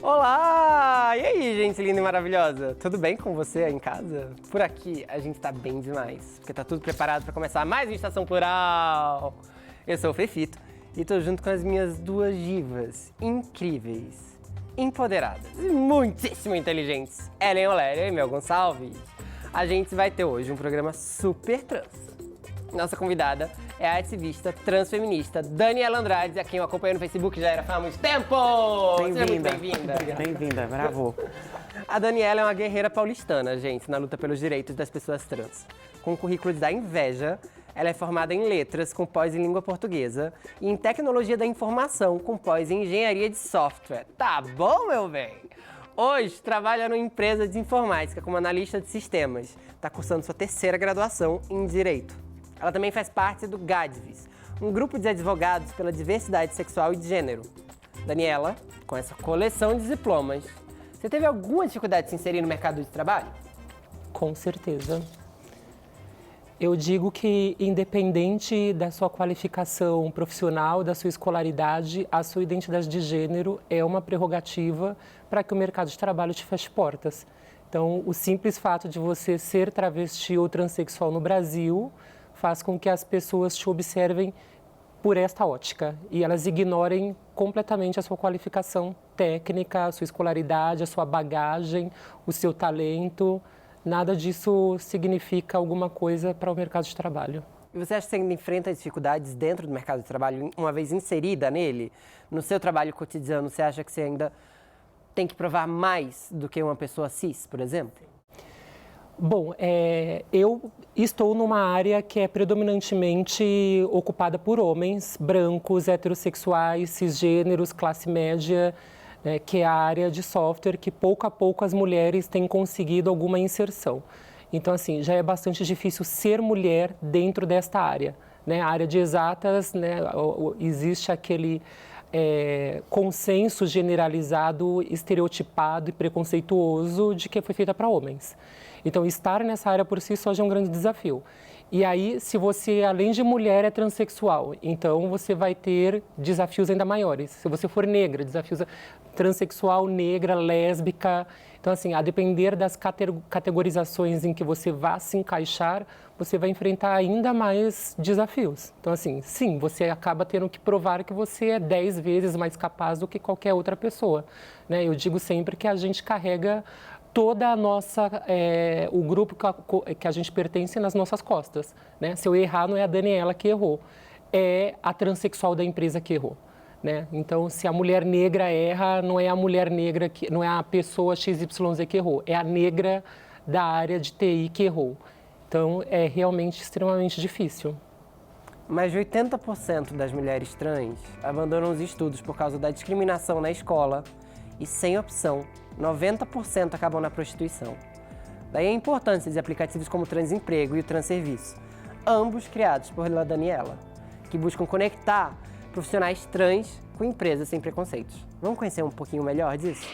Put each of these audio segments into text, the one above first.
Olá! E aí, gente linda e maravilhosa? Tudo bem com você aí em casa? Por aqui a gente tá bem demais, porque tá tudo preparado para começar mais uma Estação Plural. Eu sou o Fefito e tô junto com as minhas duas divas incríveis, empoderadas e muitíssimo inteligentes, Ellen Oléria e Mel Gonçalves. A gente vai ter hoje um programa super trans. Nossa convidada é a ativista transfeminista Daniela Andrade, a quem eu acompanho no Facebook já era fã há muito tempo! Bem-vinda. Bem-vinda! Bem-vinda, bravo! A Daniela é uma guerreira paulistana, gente, na luta pelos direitos das pessoas trans. Com um currículo da inveja, ela é formada em letras, com pós em língua portuguesa, e em tecnologia da informação, com pós em engenharia de software. Tá bom, meu bem? Hoje trabalha numa empresa de informática como analista de sistemas. Está cursando sua terceira graduação em Direito. Ela também faz parte do GADVIS, um grupo de advogados pela diversidade sexual e de gênero. Daniela, com essa coleção de diplomas, você teve alguma dificuldade de se inserir no mercado de trabalho? Com certeza. Eu digo que, independente da sua qualificação profissional, da sua escolaridade, a sua identidade de gênero é uma prerrogativa para que o mercado de trabalho te feche portas. Então, o simples fato de você ser travesti ou transexual no Brasil faz com que as pessoas te observem por esta ótica e elas ignorem completamente a sua qualificação técnica, a sua escolaridade, a sua bagagem, o seu talento. Nada disso significa alguma coisa para o mercado de trabalho. E você acha que você ainda enfrenta dificuldades dentro do mercado de trabalho, uma vez inserida nele? No seu trabalho cotidiano, você acha que você ainda tem que provar mais do que uma pessoa cis, por exemplo? Bom, eu estou numa área que é predominantemente ocupada por homens brancos, heterossexuais, cisgêneros, classe média, que é a área de software, que pouco a pouco as mulheres têm conseguido alguma inserção. Então, assim, já é bastante difícil ser mulher dentro desta área. Né? A área de exatas, né, existe aquele consenso generalizado, estereotipado e preconceituoso de que foi feita para homens. Então, estar nessa área por si só já é um grande desafio. E aí, se você, além de mulher, é transexual, então você vai ter desafios ainda maiores. Se você for negra, desafios transexual, negra, lésbica. Então, assim, a depender das categorizações em que você vá se encaixar, você vai enfrentar ainda mais desafios. Então, assim, sim, você acaba tendo que provar que você é 10 vezes mais capaz do que qualquer outra pessoa. Né? Eu digo sempre que a gente carrega toda a nossa, o grupo que a gente pertence nas nossas costas. Né? Se eu errar, não é a Daniela que errou, é a transexual da empresa que errou. Né? Então, se a mulher negra erra, não é a mulher negra, não é a pessoa XYZ que errou, é a negra da área de TI que errou. Então, é realmente extremamente difícil. Mais de 80% das mulheres trans abandonam os estudos por causa da discriminação na escola e, sem opção, 90% acabam na prostituição. Daí a importância de aplicativos como o Transemprego e o Transerviço, ambos criados por Daniela, que buscam conectar profissionais trans com empresas sem preconceitos. Vamos conhecer um pouquinho melhor disso?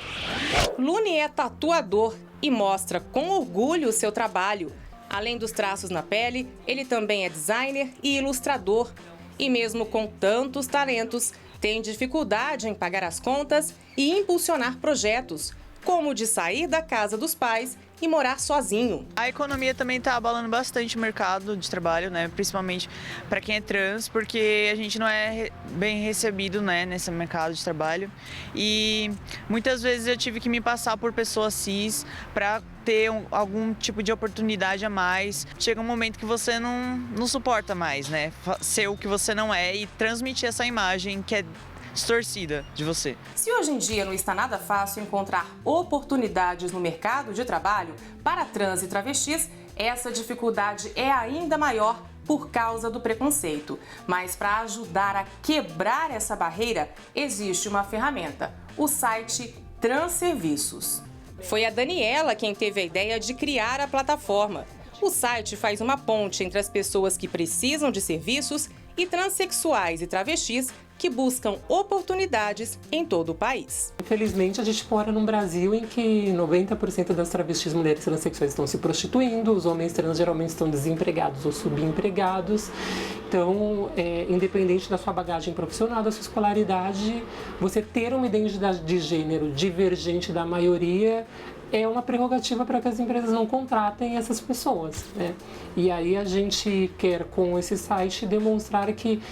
Luni é tatuador e mostra com orgulho o seu trabalho. Além dos traços na pele, ele também é designer e ilustrador. E mesmo com tantos talentos, tem dificuldade em pagar as contas e impulsionar projetos, como o de sair da casa dos pais e morar sozinho. A economia também está abalando bastante o mercado de trabalho, né? Principalmente para quem é trans, porque a gente não é bem recebido, né, nesse mercado de trabalho. E muitas vezes eu tive que me passar por pessoas cis para ter algum tipo de oportunidade a mais. Chega um momento que você não suporta mais, né? Ser o que você não é e transmitir essa imagem que é distorcida de você. Se hoje em dia não está nada fácil encontrar oportunidades no mercado de trabalho para trans e travestis, essa dificuldade é ainda maior por causa do preconceito. Mas para ajudar a quebrar essa barreira, existe uma ferramenta, o site Transerviços. Foi a Daniela quem teve a ideia de criar a plataforma. O site faz uma ponte entre as pessoas que precisam de serviços e transexuais e travestis que buscam oportunidades em todo o país. Infelizmente, a gente mora num Brasil em que 90% das travestis mulheres transexuais estão se prostituindo, os homens trans geralmente estão desempregados ou subempregados. Então, independente da sua bagagem profissional, da sua escolaridade, você ter uma identidade de gênero divergente da maioria é uma prerrogativa para que as empresas não contratem essas pessoas, né? E aí a gente quer, com esse site, demonstrar que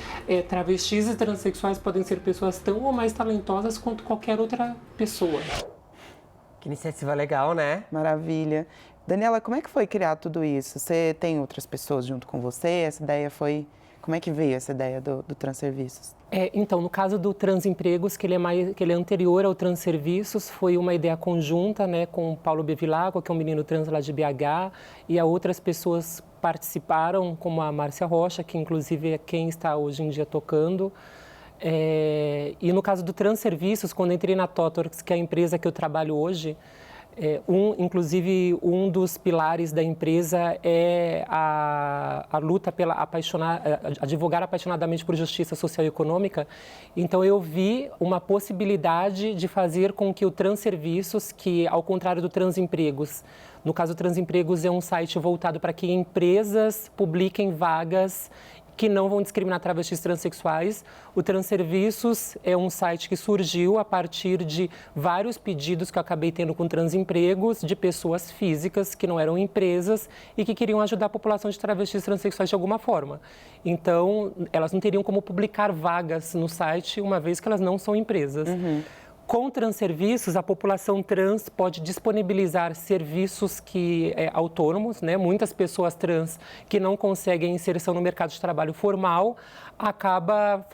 travestis e transexuais podem ser pessoas tão ou mais talentosas quanto qualquer outra pessoa. Que iniciativa legal, né? Maravilha. Daniela, como é que foi criar tudo isso? Você tem outras pessoas junto com você? Essa ideia foi... Como é que veio essa ideia do Transserviços? Então, no caso do Transempregos, que ele é anterior ao Transserviços, foi uma ideia conjunta, né, com o Paulo Bevilacqua, que é um menino trans lá de BH, e outras pessoas participaram, como a Márcia Rocha, que inclusive é quem está hoje em dia tocando. E no caso do Transserviços, quando entrei na Totorx, que é a empresa que eu trabalho hoje, inclusive um dos pilares da empresa é a luta pela advogar apaixonadamente por justiça social e econômica. Então eu vi uma possibilidade de fazer com que o Transserviços, que ao contrário do Transempregos, no caso o Transempregos é um site voltado para que empresas publiquem vagas que não vão discriminar travestis transexuais. O Transserviços é um site que surgiu a partir de vários pedidos que eu acabei tendo com Transempregos de pessoas físicas que não eram empresas e que queriam ajudar a população de travestis transexuais de alguma forma. Então, elas não teriam como publicar vagas no site, uma vez que elas não são empresas. Com o Transserviços, a população trans pode disponibilizar serviços autônomos, né? Muitas pessoas trans que não conseguem inserção no mercado de trabalho formal acaba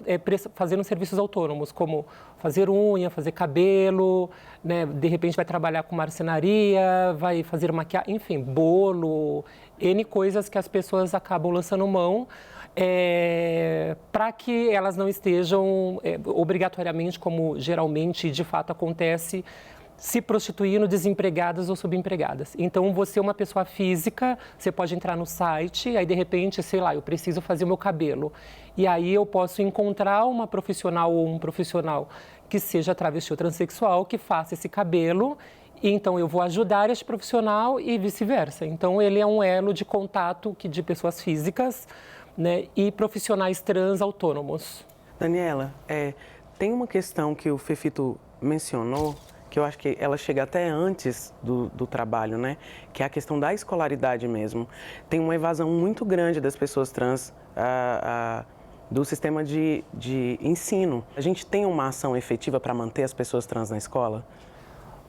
fazendo serviços autônomos, como fazer unha, fazer cabelo, né? De repente vai trabalhar com marcenaria, vai fazer maquiagem, enfim, bolo, N coisas que as pessoas acabam lançando mão. Para que elas não estejam obrigatoriamente, como geralmente de fato acontece, se prostituindo, desempregadas ou subempregadas. Então, você é uma pessoa física, você pode entrar no site, aí de repente, sei lá, eu preciso fazer o meu cabelo. E aí eu posso encontrar uma profissional ou um profissional que seja travesti ou transexual, que faça esse cabelo. E então eu vou ajudar este profissional e vice-versa. Então, ele é um elo de contato de pessoas físicas, né, e profissionais trans autônomos. Daniela, tem uma questão que o Fefito mencionou, que eu acho que ela chega até antes do trabalho, né? Que é a questão da escolaridade mesmo. Tem uma evasão muito grande das pessoas trans do sistema de ensino. A gente tem uma ação efetiva para manter as pessoas trans na escola?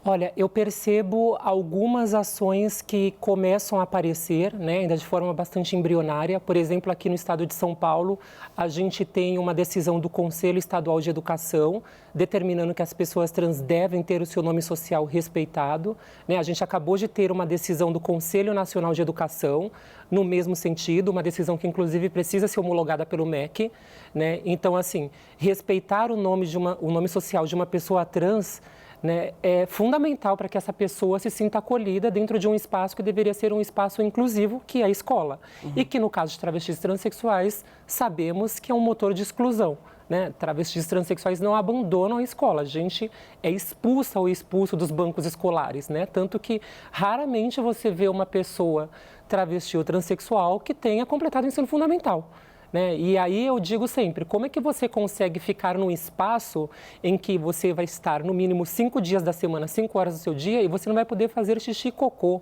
Olha, eu percebo algumas ações que começam a aparecer, né, ainda de forma bastante embrionária. Por exemplo, aqui no estado de São Paulo, a gente tem uma decisão do Conselho Estadual de Educação determinando que as pessoas trans devem ter o seu nome social respeitado, né? A gente acabou de ter uma decisão do Conselho Nacional de Educação no mesmo sentido, uma decisão que inclusive precisa ser homologada pelo MEC, né? Então, assim, respeitar o nome social de uma pessoa trans, né, é fundamental para que essa pessoa se sinta acolhida dentro de um espaço que deveria ser um espaço inclusivo, que é a escola. E que, no caso de travestis transexuais, sabemos que é um motor de exclusão, né? Travestis transexuais não abandonam a escola, a gente é expulsa ou expulso dos bancos escolares, né? Tanto que raramente você vê uma pessoa travesti ou transexual que tenha completado o ensino fundamental. Né? E aí eu digo sempre, como é que você consegue ficar num espaço em que você vai estar no mínimo 5 dias da semana, 5 horas do seu dia, e você não vai poder fazer xixi e cocô?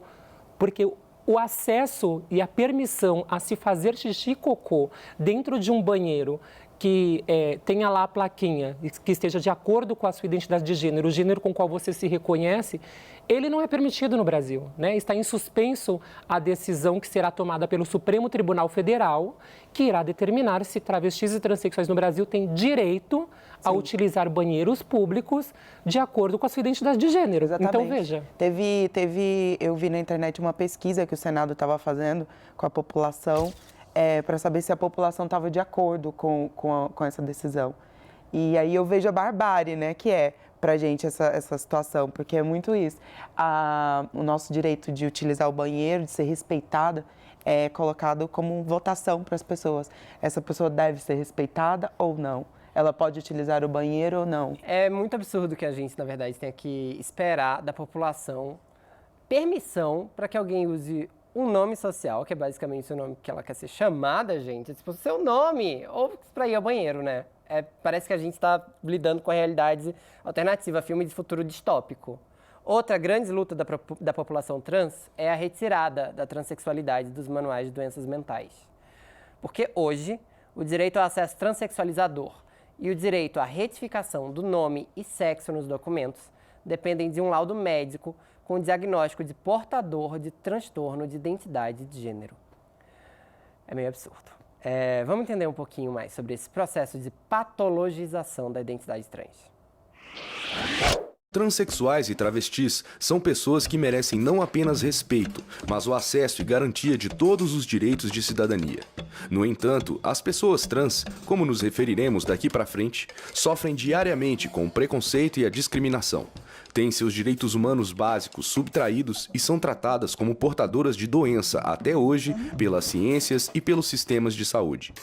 Porque o acesso e a permissão a se fazer xixi e cocô dentro de um banheiro que tenha lá a plaquinha, que esteja de acordo com a sua identidade de gênero, o gênero com o qual você se reconhece, ele não é permitido no Brasil, né? Está em suspenso a decisão que será tomada pelo Supremo Tribunal Federal, que irá determinar se travestis e transexuais no Brasil têm direito a utilizar banheiros públicos de acordo com a sua identidade de gênero. Exatamente. Então, veja. Eu vi na internet uma pesquisa que o Senado estava fazendo com a população, para saber se a população estava de acordo com essa decisão. E aí eu vejo a barbárie, né, que pra gente essa situação, porque é muito isso. O nosso direito de utilizar o banheiro, de ser respeitada, é colocado como votação para as pessoas. Essa pessoa deve ser respeitada ou não? Ela pode utilizar o banheiro ou não? É muito absurdo que a gente, na verdade, tenha que esperar da população permissão para que alguém use um nome social, que é basicamente o nome que ela quer ser chamada, gente. É tipo o seu nome, ou para ir ao banheiro, né? Parece que a gente está lidando com a realidade alternativa, filme de futuro distópico. Outra grande luta da população trans é a retirada da transexualidade dos manuais de doenças mentais. Porque hoje, o direito ao acesso transexualizador e o direito à retificação do nome e sexo nos documentos dependem de um laudo médico com diagnóstico de portador de transtorno de identidade de gênero. É meio absurdo. Vamos entender um pouquinho mais sobre esse processo de patologização da identidade trans. Transsexuais e travestis são pessoas que merecem não apenas respeito, mas o acesso e garantia de todos os direitos de cidadania. No entanto, as pessoas trans, como nos referiremos daqui para frente, sofrem diariamente com o preconceito e a discriminação. Têm seus direitos humanos básicos subtraídos e são tratadas como portadoras de doença até hoje pelas ciências e pelos sistemas de saúde.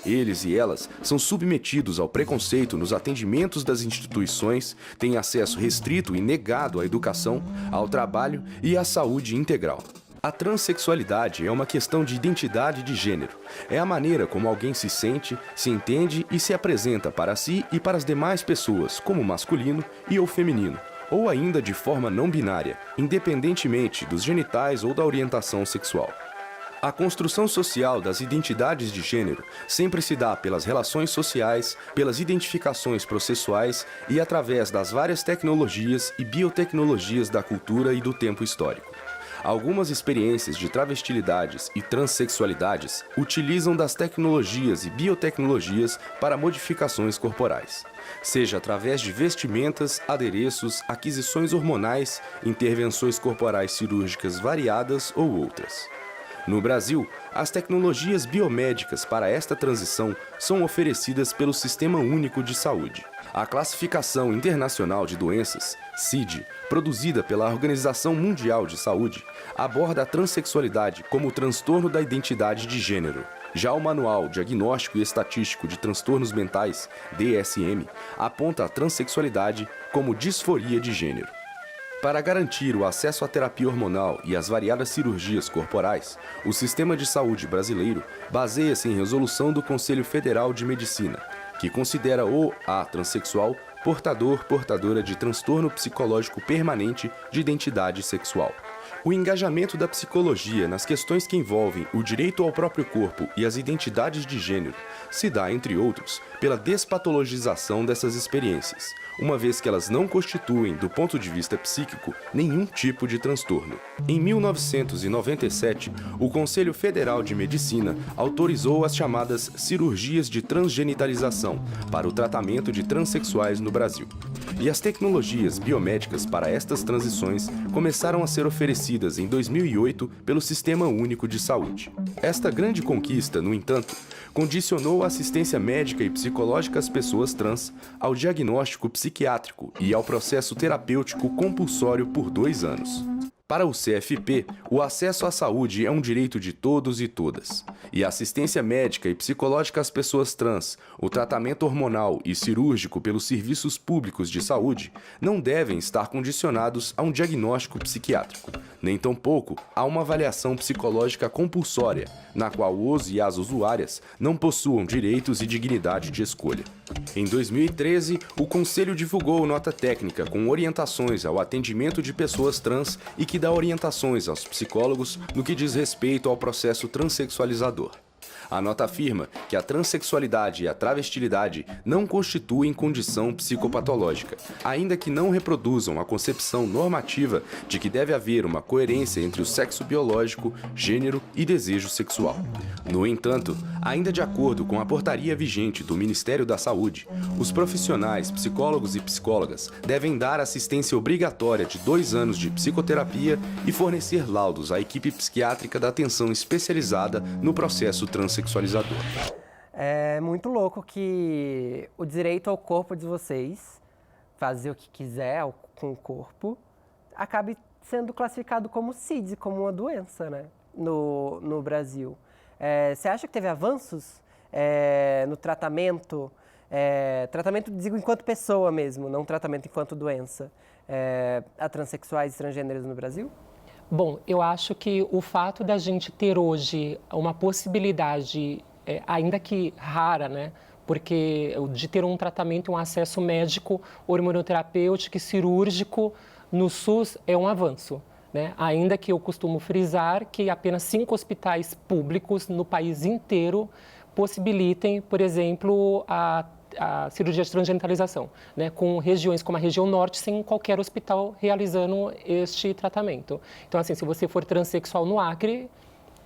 Eles e elas são submetidos ao preconceito nos atendimentos das instituições, têm acesso restrito e negado à educação, ao trabalho e à saúde integral. A transexualidade é uma questão de identidade de gênero. É a maneira como alguém se sente, se entende e se apresenta para si e para as demais pessoas, como masculino e ou feminino, ou ainda de forma não binária, independentemente dos genitais ou da orientação sexual. A construção social das identidades de gênero sempre se dá pelas relações sociais, pelas identificações processuais e através das várias tecnologias e biotecnologias da cultura e do tempo histórico. Algumas experiências de travestilidades e transexualidades utilizam das tecnologias e biotecnologias para modificações corporais, seja através de vestimentas, adereços, aquisições hormonais, intervenções corporais cirúrgicas variadas ou outras. No Brasil, as tecnologias biomédicas para esta transição são oferecidas pelo Sistema Único de Saúde. A Classificação Internacional de Doenças, CID, produzida pela Organização Mundial de Saúde, aborda a transexualidade como transtorno da identidade de gênero. Já o Manual Diagnóstico e Estatístico de Transtornos Mentais, DSM, aponta a transexualidade como disforia de gênero. Para garantir o acesso à terapia hormonal e às variadas cirurgias corporais, o sistema de saúde brasileiro baseia-se em resolução do Conselho Federal de Medicina, que considera a transexual portadora de transtorno psicológico permanente de identidade sexual. O engajamento da psicologia nas questões que envolvem o direito ao próprio corpo e as identidades de gênero se dá, entre outros, pela despatologização dessas experiências, uma vez que elas não constituem, do ponto de vista psíquico, nenhum tipo de transtorno. Em 1997, o Conselho Federal de Medicina autorizou as chamadas cirurgias de transgenitalização para o tratamento de transexuais no Brasil. E as tecnologias biomédicas para estas transições começaram a ser oferecidas em 2008 pelo Sistema Único de Saúde. Esta grande conquista, no entanto, condicionou a assistência médica e psicológica às pessoas trans ao diagnóstico psiquiátrico e ao processo terapêutico compulsório por 2 anos. Para o CFP, o acesso à saúde é um direito de todos e todas. E a assistência médica e psicológica às pessoas trans, o tratamento hormonal e cirúrgico pelos serviços públicos de saúde não devem estar condicionados a um diagnóstico psiquiátrico, nem tampouco a uma avaliação psicológica compulsória, na qual os e as usuárias não possuam direitos e dignidade de escolha. Em 2013, o Conselho divulgou nota técnica com orientações ao atendimento de pessoas trans e que dá orientações aos psicólogos no que diz respeito ao processo transexualizador. A nota afirma que a transexualidade e a travestilidade não constituem condição psicopatológica, ainda que não reproduzam a concepção normativa de que deve haver uma coerência entre o sexo biológico, gênero e desejo sexual. No entanto, ainda de acordo com a portaria vigente do Ministério da Saúde, os profissionais, psicólogos e psicólogas devem dar assistência obrigatória de 2 anos de psicoterapia e fornecer laudos à equipe psiquiátrica da atenção especializada no processo transexualizador. É muito louco que o direito ao corpo de vocês fazer o que quiser com o corpo, acabe sendo classificado como CIDS, como uma doença, né? No Brasil. Você acha que teve avanços no tratamento? Tratamento, digo, enquanto pessoa mesmo, não tratamento enquanto doença, a transexuais e transgêneros no Brasil? Bom, eu acho que o fato da gente ter hoje uma possibilidade, ainda que rara, né? Porque de ter um tratamento, um acesso médico, hormonoterapêutico e cirúrgico no SUS é um avanço, né? Ainda que eu costumo frisar que apenas 5 hospitais públicos no país inteiro possibilitem, por exemplo, a cirurgia de transgenitalização, né, com regiões como a região norte, sem qualquer hospital realizando este tratamento. Então, assim, se você for transexual no Acre,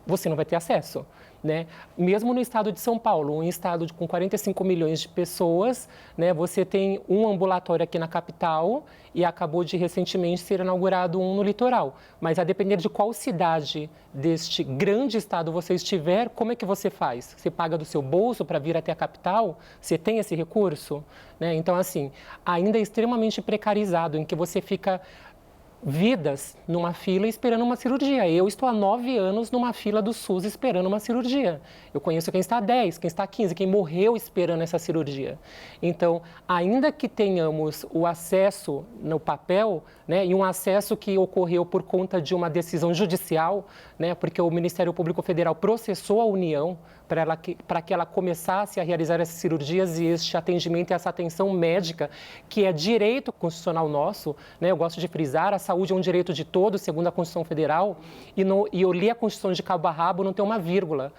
você não vai ter acesso, né? Mesmo no estado de São Paulo, um estado com 45 milhões de pessoas, né, você tem um ambulatório aqui na capital e acabou de recentemente ser inaugurado um no litoral. Mas a depender de qual cidade deste grande estado você estiver, como é que você faz? Você paga do seu bolso para vir até a capital? Você tem esse recurso? Né? Então, assim, ainda é extremamente precarizado, em que você fica vidas numa fila esperando uma cirurgia. Eu estou há 9 anos numa fila do SUS esperando uma cirurgia. Eu conheço quem está há 10, quem está há 15, quem morreu esperando essa cirurgia. Então, ainda que tenhamos o acesso no papel, né, e um acesso que ocorreu por conta de uma decisão judicial, né, porque o Ministério Público Federal processou a União para que ela começasse a realizar essas cirurgias e este atendimento e essa atenção médica, que é direito constitucional nosso, né? Eu gosto de frisar, a saúde é um direito de todos, segundo a Constituição Federal, e eu li a Constituição de cabo a rabo, não tem uma vírgula.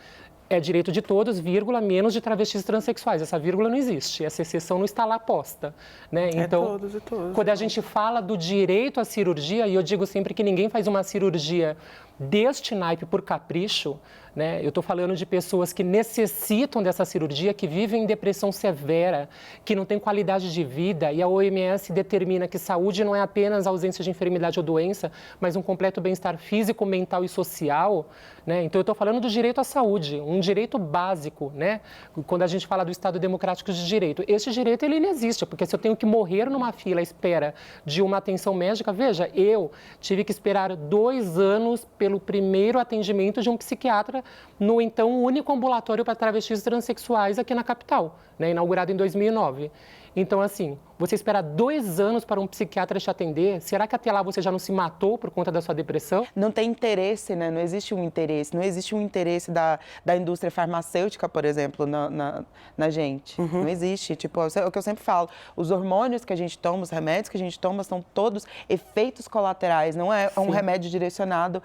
É direito de todos, vírgula, menos de travestis e transexuais. Essa vírgula não existe, essa exceção não está lá posta, né? Então, todos e todos. quando a gente fala do direito à cirurgia, e eu digo sempre que ninguém faz uma cirurgia deste naipe por capricho, né? Eu estou falando de pessoas que necessitam dessa cirurgia, que vivem em depressão severa, que não têm qualidade de vida, e a OMS determina que saúde não é apenas ausência de enfermidade ou doença, mas um completo bem-estar físico, mental e social, né? Então, eu estou falando do direito à saúde, um direito básico, né? Quando a gente fala do Estado Democrático de Direito. Esse direito, ele não existe, porque se eu tenho que morrer numa fila à espera de uma atenção médica, veja, eu tive que esperar 2 anos pelo primeiro atendimento de um psiquiatra no então único ambulatório para travestis e transexuais aqui na capital, né, inaugurado em 2009. Então, assim, você esperar 2 anos para um psiquiatra te atender, será que até lá você já não se matou por conta da sua depressão? Não tem interesse, né? Não existe um interesse. Não existe um interesse da indústria farmacêutica, por exemplo, na gente. Não existe. Tipo, é o que eu sempre falo. Os hormônios que a gente toma, os remédios que a gente toma, são todos efeitos colaterais. Não é um remédio direcionado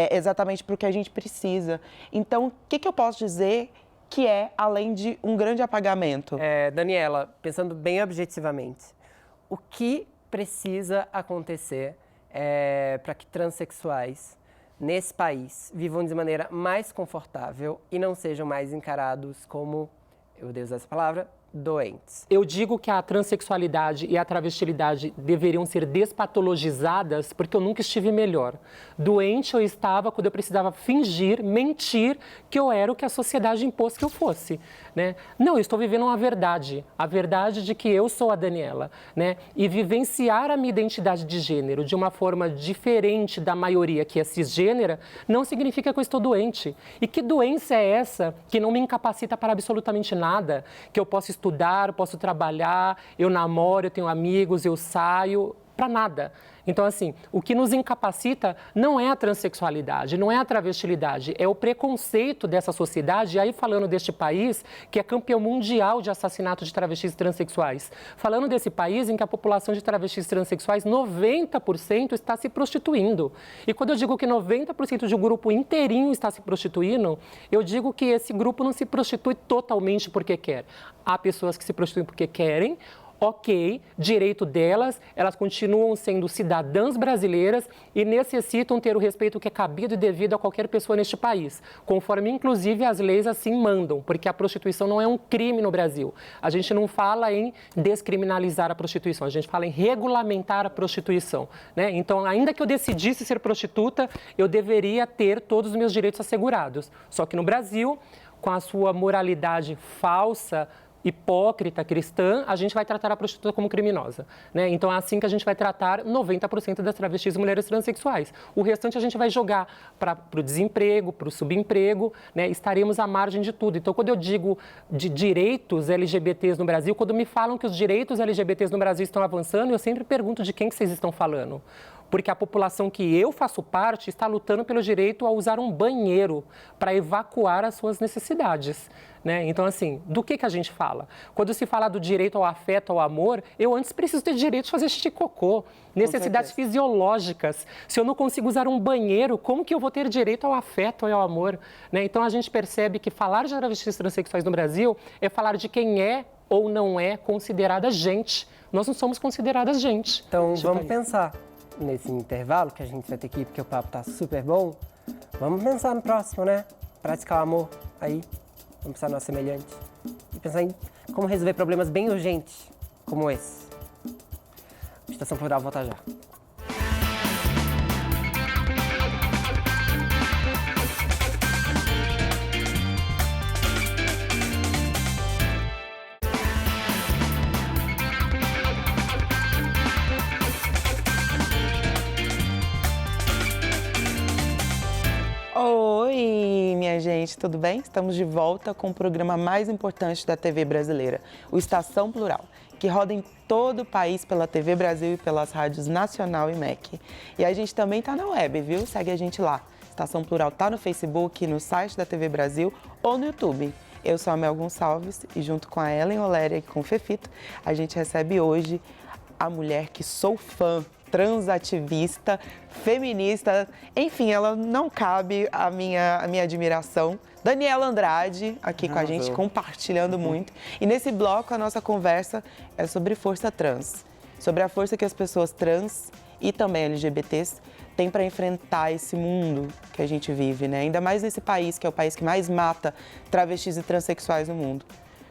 exatamente para o que a gente precisa. Então, o que eu posso dizer que é além de um grande apagamento? Daniela, pensando bem objetivamente, o que precisa acontecer para que transexuais nesse país vivam de maneira mais confortável e não sejam mais encarados como, eu odeio usar essa palavra, doentes? Eu digo que a transexualidade e a travestilidade deveriam ser despatologizadas porque eu nunca estive melhor. Doente eu estava quando eu precisava fingir, mentir que eu era o que a sociedade impôs que eu fosse, né? Não, eu estou vivendo uma verdade, a verdade de que eu sou a Daniela, né? E vivenciar a minha identidade de gênero de uma forma diferente da maioria que é cisgênera não significa que eu estou doente. E que doença é essa que não me incapacita para absolutamente nada, que eu posso estudar, posso trabalhar, eu namoro, eu tenho amigos, eu saio, para nada. Então, assim, o que nos incapacita não é a transexualidade, não é a travestilidade, é o preconceito dessa sociedade, e aí falando deste país, que é campeão mundial de assassinato de travestis e transexuais. Falando desse país em que a população de travestis e transexuais, 90% está se prostituindo. E quando eu digo que 90% de um grupo inteirinho está se prostituindo, eu digo que esse grupo não se prostitui totalmente porque quer. Há pessoas que se prostituem porque querem. Ok, direito delas, elas continuam sendo cidadãs brasileiras e necessitam ter o respeito que é cabido e devido a qualquer pessoa neste país, conforme inclusive as leis assim mandam, porque a prostituição não é um crime no Brasil. A gente não fala em descriminalizar a prostituição, a gente fala em regulamentar a prostituição, né? Então, ainda que eu decidisse ser prostituta, eu deveria ter todos os meus direitos assegurados. Só que no Brasil, com a sua moralidade falsa hipócrita, cristã, a gente vai tratar a prostituta como criminosa, né? Então é assim que a gente vai tratar 90% das travestis e mulheres transexuais. O restante a gente vai jogar para o desemprego, para o subemprego, né? Estaremos à margem de tudo. Então, quando eu digo de direitos LGBTs no Brasil, quando me falam que os direitos LGBTs no Brasil estão avançando, eu sempre pergunto de quem que vocês estão falando. Porque a população que eu faço parte está lutando pelo direito a usar um banheiro para evacuar as suas necessidades, né? Então, assim, do que a gente fala? Quando se fala do direito ao afeto, ao amor, eu antes preciso ter direito de fazer xixi e cocô, necessidades fisiológicas. Se eu não consigo usar um banheiro, como que eu vou ter direito ao afeto e ao amor, né? Então, a gente percebe que falar de travestis transexuais no Brasil é falar de quem é ou não é considerada gente. Nós não somos consideradas gente. Então, vamos pensar nesse intervalo que a gente vai ter que ir, porque o papo tá super bom. Vamos pensar no próximo, né? Praticar o amor aí. Vamos pensar no semelhante. E pensar em como resolver problemas bem urgentes, como esse. Estação Plural volta já. Oi, minha gente, tudo bem? Estamos de volta com o programa mais importante da TV brasileira, o Estação Plural, que roda em todo o país pela TV Brasil e pelas rádios Nacional e MEC. E a gente também tá na web, viu? Segue a gente lá. Estação Plural tá no Facebook, no site da TV Brasil ou no YouTube. Eu sou a Mel Gonçalves e junto com a Ellen Oléria e com o Fefito, a gente recebe hoje a mulher que sou fã, transativista, feminista, enfim, ela não cabe a minha admiração. Daniela Andrade, aqui com a gente, compartilhando muito. E nesse bloco, a nossa conversa é sobre força trans, sobre a força que as pessoas trans e também LGBTs têm para enfrentar esse mundo que a gente vive, né? Ainda mais nesse país, que é o país que mais mata travestis e transexuais no mundo.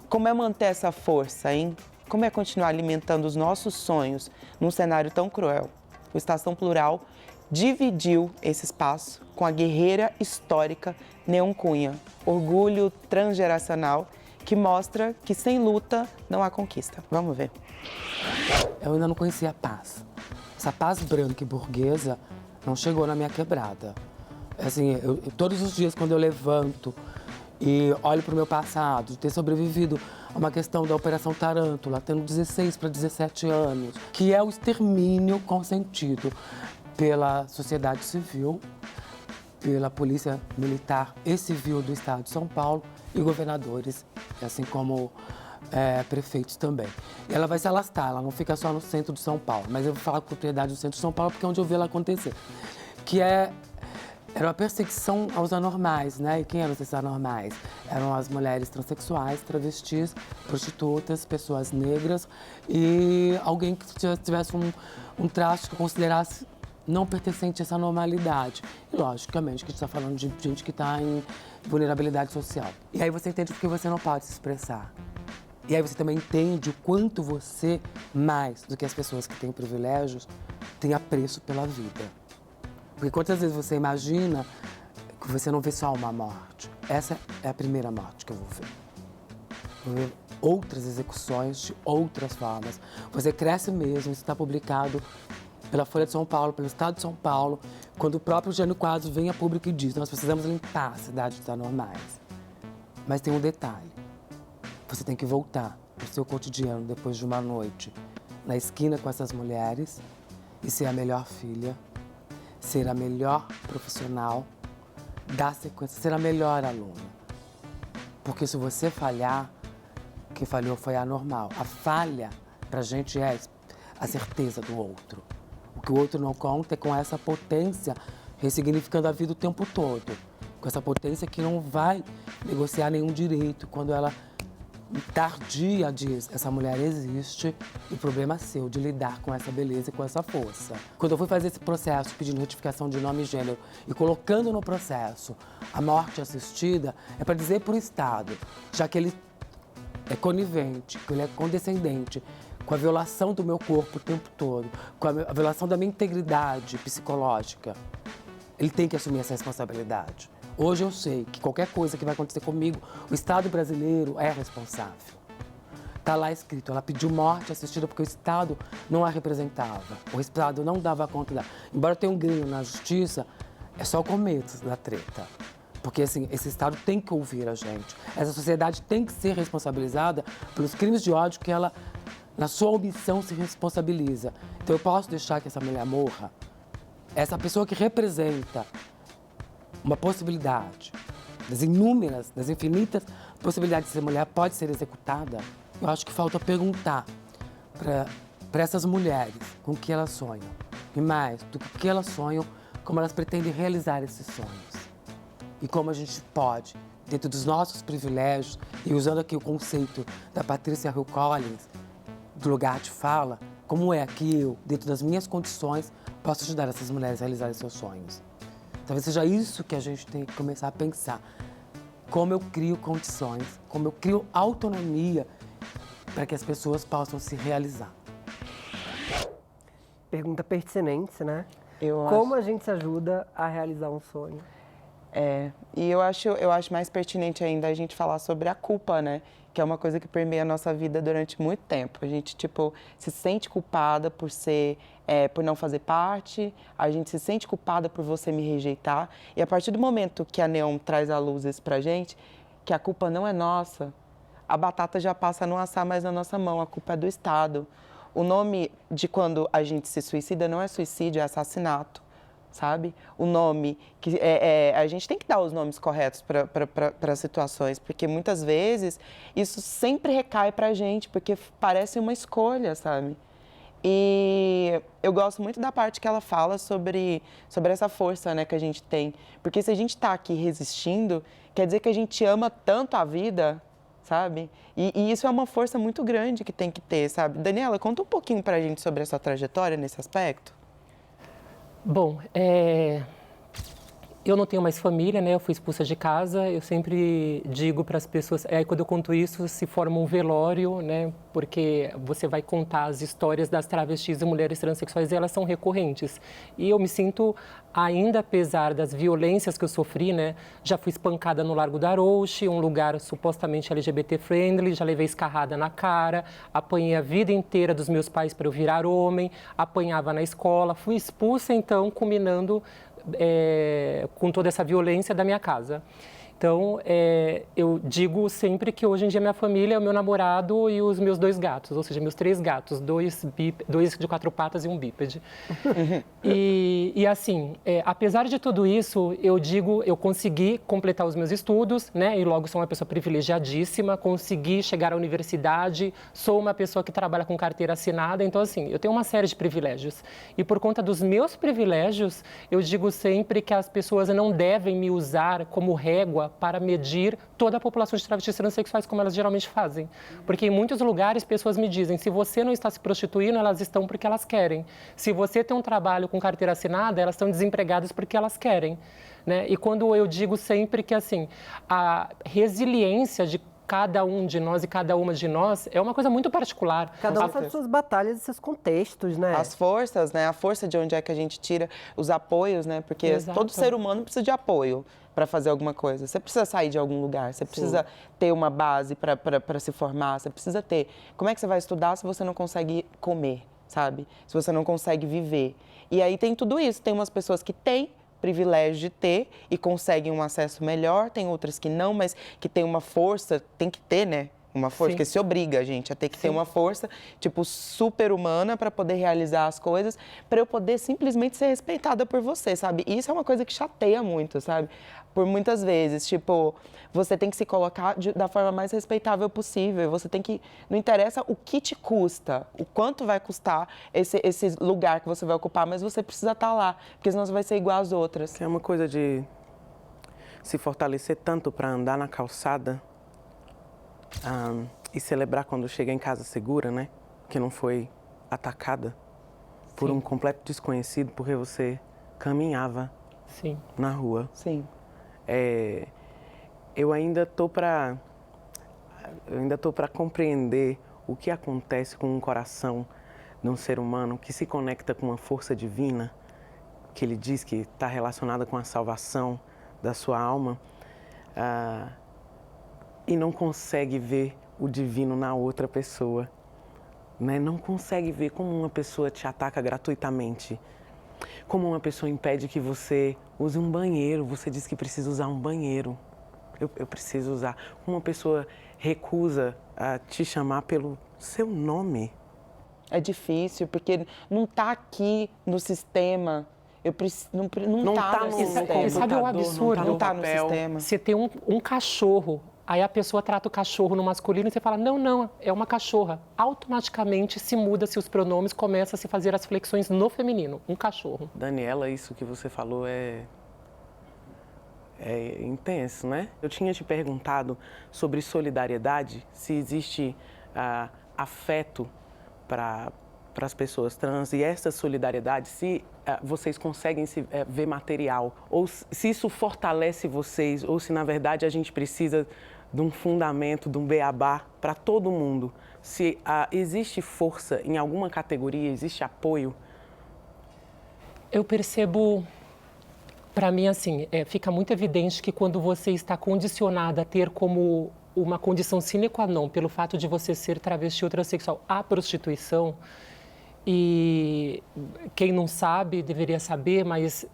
Como é manter essa força, hein? Como é continuar alimentando os nossos sonhos num cenário tão cruel? O Estação Plural dividiu esse espaço com a guerreira histórica Neon Cunha, orgulho transgeracional que mostra que sem luta não há conquista. Vamos ver. Eu ainda não conhecia a paz. Essa paz branca e burguesa não chegou na minha quebrada. Assim, todos os dias quando eu levanto e olho para o meu passado, de ter sobrevivido a uma questão da Operação Tarântula, tendo 16 para 17 anos, que é o extermínio consentido pela sociedade civil, pela Polícia Militar e Civil do Estado de São Paulo e governadores, assim como prefeitos também. E ela vai se alastar, ela não fica só no centro de São Paulo, mas eu vou falar com propriedade do centro de São Paulo porque é onde eu vi ela acontecer, que era uma perseguição aos anormais, né? E quem eram esses anormais? Eram as mulheres transexuais, travestis, prostitutas, pessoas negras e alguém que tivesse um traço que eu considerasse não pertencente a essa normalidade. E, logicamente, que a gente está falando de gente que está em vulnerabilidade social. E aí você entende porque você não pode se expressar. E aí você também entende o quanto você, mais do que as pessoas que têm privilégios, tem apreço pela vida. Porque quantas vezes você imagina que você não vê só uma morte? Essa é a primeira morte que eu vou ver. Vou ver outras execuções de outras formas. Você cresce mesmo, isso está publicado pela Folha de São Paulo, pelo Estado de São Paulo, quando o próprio Jânio Quadros vem a público e diz: nós precisamos limpar a cidade dos anormais. Mas tem um detalhe. Você tem que voltar para o seu cotidiano depois de uma noite na esquina com essas mulheres e ser a melhor filha, ser a melhor profissional, dar sequência, ser a melhor aluna. Porque se você falhar, quem falhou foi a normal. A falha, pra gente, é a certeza do outro. O que o outro não conta é com essa potência ressignificando a vida o tempo todo. Com essa potência que não vai negociar nenhum direito. Quando ela, tardia, diz: essa mulher existe, e o problema é seu de lidar com essa beleza e com essa força. Quando eu fui fazer esse processo pedindo retificação de nome e gênero e colocando no processo a morte assistida, é para dizer para o Estado, já que ele é conivente, que ele é condescendente com a violação do meu corpo o tempo todo, com a violação da minha integridade psicológica, ele tem que assumir essa responsabilidade. Hoje eu sei que qualquer coisa que vai acontecer comigo, o Estado brasileiro é responsável. Está lá escrito, ela pediu morte assistida porque o Estado não a representava. O Estado não dava conta dela. Embora tenha um ganho na justiça, é só o começo da treta. Porque assim, esse Estado tem que ouvir a gente. Essa sociedade tem que ser responsabilizada pelos crimes de ódio que ela, na sua omissão, se responsabiliza. Então eu posso deixar que essa mulher morra? Essa pessoa que representa uma possibilidade, das inúmeras, das infinitas possibilidades de ser mulher, pode ser executada? Eu acho que falta perguntar para essas mulheres com o que elas sonham. E mais do que o que elas sonham, como elas pretendem realizar esses sonhos. E como a gente pode, dentro dos nossos privilégios, e usando aqui o conceito da Patrícia Hill Collins, do lugar de fala, como é que eu, dentro das minhas condições, posso ajudar essas mulheres a realizarem seus sonhos. Talvez seja isso que a gente tem que começar a pensar. Como eu crio condições, como eu crio autonomia para que as pessoas possam se realizar. Pergunta pertinente, né? Eu Como a gente se ajuda a realizar um sonho? E eu acho mais pertinente ainda a gente falar sobre a culpa, né? Que é uma coisa que permeia a nossa vida durante muito tempo. A gente, tipo, se sente culpada por não fazer parte, a gente se sente culpada por você me rejeitar. E a partir do momento que a Neon traz à luz isso pra gente, que a culpa não é nossa, a batata já passa a não assar mais na nossa mão, a culpa é do Estado. O nome de quando a gente se suicida não é suicídio, é assassinato, sabe? O nome, a gente tem que dar os nomes corretos para as situações, porque muitas vezes isso sempre recai para a gente, porque parece uma escolha, sabe? E eu gosto muito da parte que ela fala sobre essa força, né, que a gente tem. Porque se a gente está aqui resistindo, quer dizer que a gente ama tanto a vida, sabe? E isso é uma força muito grande que tem que ter, sabe? Daniela, conta um pouquinho pra gente sobre a sua trajetória nesse aspecto. Bom, eu não tenho mais família, né? Eu fui expulsa de casa. Eu sempre digo para as pessoas, quando eu conto isso, se forma um velório, né? Porque você vai contar as histórias das travestis e mulheres transexuais e elas são recorrentes. E eu me sinto, ainda apesar das violências que eu sofri, né? Já fui espancada no Largo da Arouche, um lugar supostamente LGBT friendly, já levei escarrada na cara, apanhei a vida inteira dos meus pais para eu virar homem, apanhava na escola, fui expulsa então, culminando com toda essa violência da minha casa. Então, eu digo sempre que hoje em dia minha família é o meu namorado e os meus 2 gatos, ou seja, meus 3 gatos, 2 de 4 patas e um bípede. E assim, apesar de tudo isso, eu consegui completar os meus estudos, né? E logo sou uma pessoa privilegiadíssima, consegui chegar à universidade, sou uma pessoa que trabalha com carteira assinada, então assim, eu tenho uma série de privilégios. E por conta dos meus privilégios, eu digo sempre que as pessoas não devem me usar como régua para medir toda a população de travestis transexuais, como elas geralmente fazem. Porque em muitos lugares, pessoas me dizem, se você não está se prostituindo, elas estão porque elas querem. Se você tem um trabalho com carteira assinada, elas estão desempregadas porque elas querem. Né? E quando eu digo sempre que, assim, a resiliência de cada um de nós e cada uma de nós é uma coisa muito particular. Cada um faz suas batalhas e seus contextos, né? As forças, né? A força de onde é que a gente tira os apoios, né? Porque todo ser humano precisa de apoio para fazer alguma coisa. Você precisa sair de algum lugar, você precisa ter uma base para se formar, você precisa ter. Como é que você vai estudar se você não consegue comer, sabe? Se você não consegue viver. E aí tem tudo isso. Tem umas pessoas que têm privilégio de ter e conseguem um acesso melhor, tem outras que não, mas que tem uma força, tem que ter, né? Uma força, porque se obriga a gente a ter que ter uma força, tipo, super-humana para poder realizar as coisas, para eu poder simplesmente ser respeitada por você, sabe? E isso é uma coisa que chateia muito, sabe? Por muitas vezes, tipo, você tem que se colocar da forma mais respeitável possível, você tem que, não interessa o que te custa, o quanto vai custar esse lugar que você vai ocupar, mas você precisa estar lá, porque senão você vai ser igual às outras. É uma coisa de se fortalecer tanto para andar na calçada, e celebrar quando chega em casa segura, né? Que não foi atacada por um completo desconhecido, porque você caminhava na rua. Sim. Eu ainda tô para compreender o que acontece com um coração de um ser humano que se conecta com uma força divina, que ele diz que está relacionada com a salvação da sua alma, e não consegue ver o divino na outra pessoa, né? Não consegue ver como uma pessoa te ataca gratuitamente, como uma pessoa impede que você use um banheiro, você diz que precisa usar um banheiro, eu preciso usar. Uma pessoa recusa a te chamar pelo seu nome. É difícil, porque não está aqui no sistema. Não está no sistema. E sabe o absurdo? Não está no sistema. Você tem um cachorro, aí a pessoa trata o cachorro no masculino e você fala, não, é uma cachorra. Automaticamente se muda-se os pronomes, começa a se fazer as flexões no feminino, um cachorro. Daniela, isso que você falou é intenso, né? Eu tinha te perguntado sobre solidariedade, se existe afeto para as pessoas trans e essa solidariedade, se vocês conseguem se ver material, ou se isso fortalece vocês, ou se na verdade a gente precisa de um fundamento, de um beabá para todo mundo. Se existe força em alguma categoria, existe apoio? Eu percebo, para mim, assim, fica muito evidente que quando você está condicionada a ter como uma condição sine qua non pelo fato de você ser travesti ou transexual a prostituição, e quem não sabe deveria saber, mas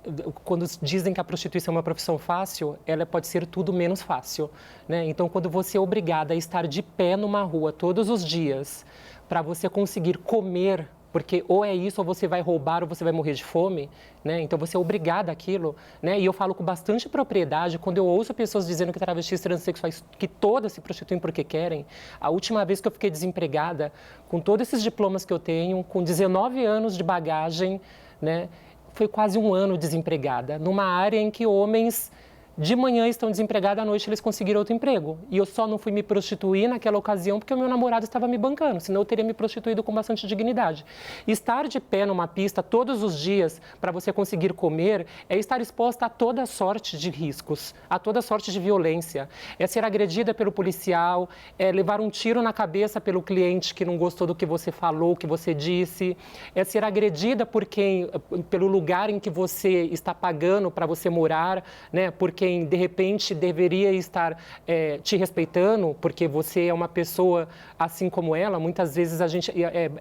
quando dizem que a prostituição é uma profissão fácil, ela pode ser tudo menos fácil, né? Então, quando você é obrigada a estar de pé numa rua todos os dias para você conseguir comer, porque ou é isso, ou você vai roubar, ou você vai morrer de fome, né? Então, você é obrigada àquilo, né? E eu falo com bastante propriedade, quando eu ouço pessoas dizendo que travestis transexuais, que todas se prostituem porque querem. A última vez que eu fiquei desempregada, com todos esses diplomas que eu tenho, com 19 anos de bagagem, né? Foi quase um ano desempregada, numa área em que homens de manhã estão desempregados, à noite eles conseguiram outro emprego. E eu só não fui me prostituir naquela ocasião porque o meu namorado estava me bancando, senão eu teria me prostituído com bastante dignidade. Estar de pé numa pista todos os dias para você conseguir comer é estar exposta a toda sorte de riscos, a toda sorte de violência. É ser agredida pelo policial, é levar um tiro na cabeça pelo cliente que não gostou do que você falou, que você disse, é ser agredida pelo lugar em que você está pagando para você morar, né? Porque quem, de repente, deveria estar te respeitando, porque você é uma pessoa assim como ela. Muitas vezes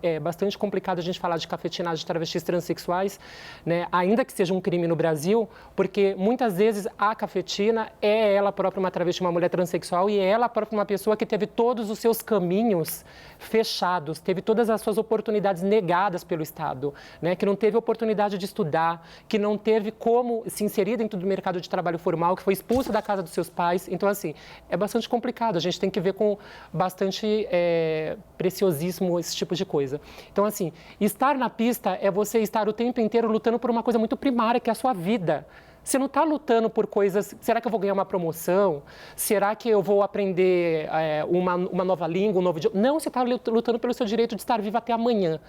é bastante complicado a gente falar de cafetinagem de travestis transexuais, né? Ainda que seja um crime no Brasil, porque muitas vezes a cafetina é ela própria uma travesti, uma mulher transexual, e é ela própria uma pessoa que teve todos os seus caminhos fechados, teve todas as suas oportunidades negadas pelo Estado, né? Que não teve oportunidade de estudar, que não teve como se inserir dentro do mercado de trabalho formal, que foi expulsa da casa dos seus pais. Então, assim, é bastante complicado. A gente tem que ver com bastante preciosismo esse tipo de coisa. Então, assim, estar na pista é você estar o tempo inteiro lutando por uma coisa muito primária, que é a sua vida. Você não está lutando por coisas, será que eu vou ganhar uma promoção? Será que eu vou aprender uma nova língua, um novo idioma? Não, você está lutando pelo seu direito de estar viva até amanhã.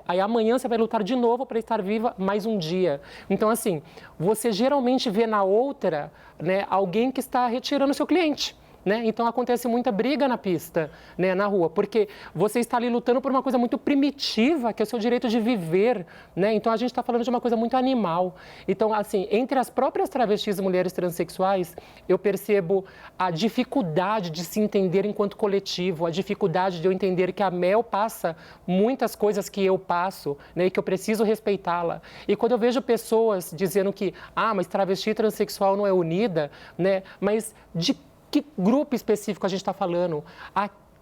Aí amanhã você vai lutar de novo para estar viva mais um dia. Então, assim, você geralmente vê na outra, né, alguém que está retirando o seu cliente. Né? Então, acontece muita briga na pista, né, na rua, porque você está ali lutando por uma coisa muito primitiva, que é o seu direito de viver, né? Então, a gente está falando de uma coisa muito animal. Então, assim, entre as próprias travestis e mulheres transexuais, eu percebo a dificuldade de se entender enquanto coletivo, a dificuldade de eu entender que a Mel passa muitas coisas que eu passo, né, e que eu preciso respeitá-la. E quando eu vejo pessoas dizendo que, mas travesti transexual não é unida, né, mas de que grupo específico a gente está falando?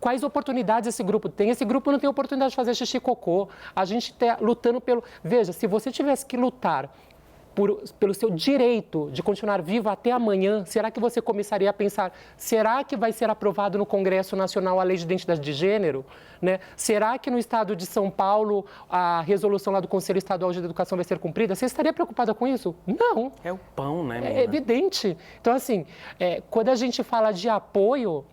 Quais oportunidades esse grupo tem? Esse grupo não tem oportunidade de fazer xixi e cocô. A gente está lutando pelo... Veja, se você tivesse que lutar pelo seu direito de continuar viva até amanhã, será que você começaria a pensar, será que vai ser aprovado no Congresso Nacional a Lei de Identidade de Gênero? Né? Será que no estado de São Paulo a resolução lá do Conselho Estadual de Educação vai ser cumprida? Você estaria preocupada com isso? Não. É o pão, né, menina? É evidente. Então, assim, quando a gente fala de apoio,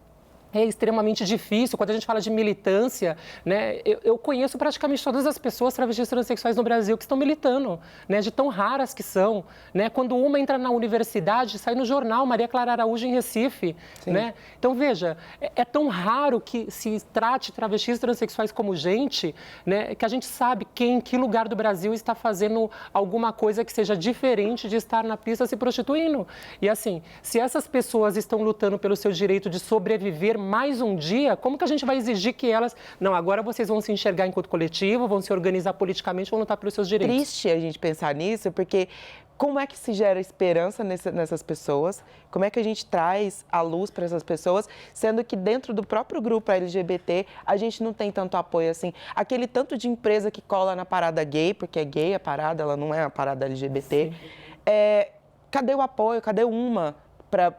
é extremamente difícil. Quando a gente fala de militância, né, eu conheço praticamente todas as pessoas travestis transexuais no Brasil que estão militando, né, de tão raras que são. Né? Quando uma entra na universidade, sai no jornal, Maria Clara Araújo em Recife. Né? Então, veja, é tão raro que se trate travestis transexuais como gente, né, que a gente sabe em que lugar do Brasil está fazendo alguma coisa que seja diferente de estar na pista se prostituindo. E assim, se essas pessoas estão lutando pelo seu direito de sobreviver mais um dia, como que a gente vai exigir que elas... Não, agora vocês vão se enxergar enquanto coletivo, vão se organizar politicamente, vão lutar pelos seus direitos. Triste a gente pensar nisso, porque como é que se gera esperança nessas pessoas? Como é que a gente traz a luz para essas pessoas, sendo que dentro do próprio grupo LGBT a gente não tem tanto apoio assim? Aquele tanto de empresa que cola na parada gay, porque é gay a parada, ela não é uma parada LGBT. Cadê o apoio? Cadê uma para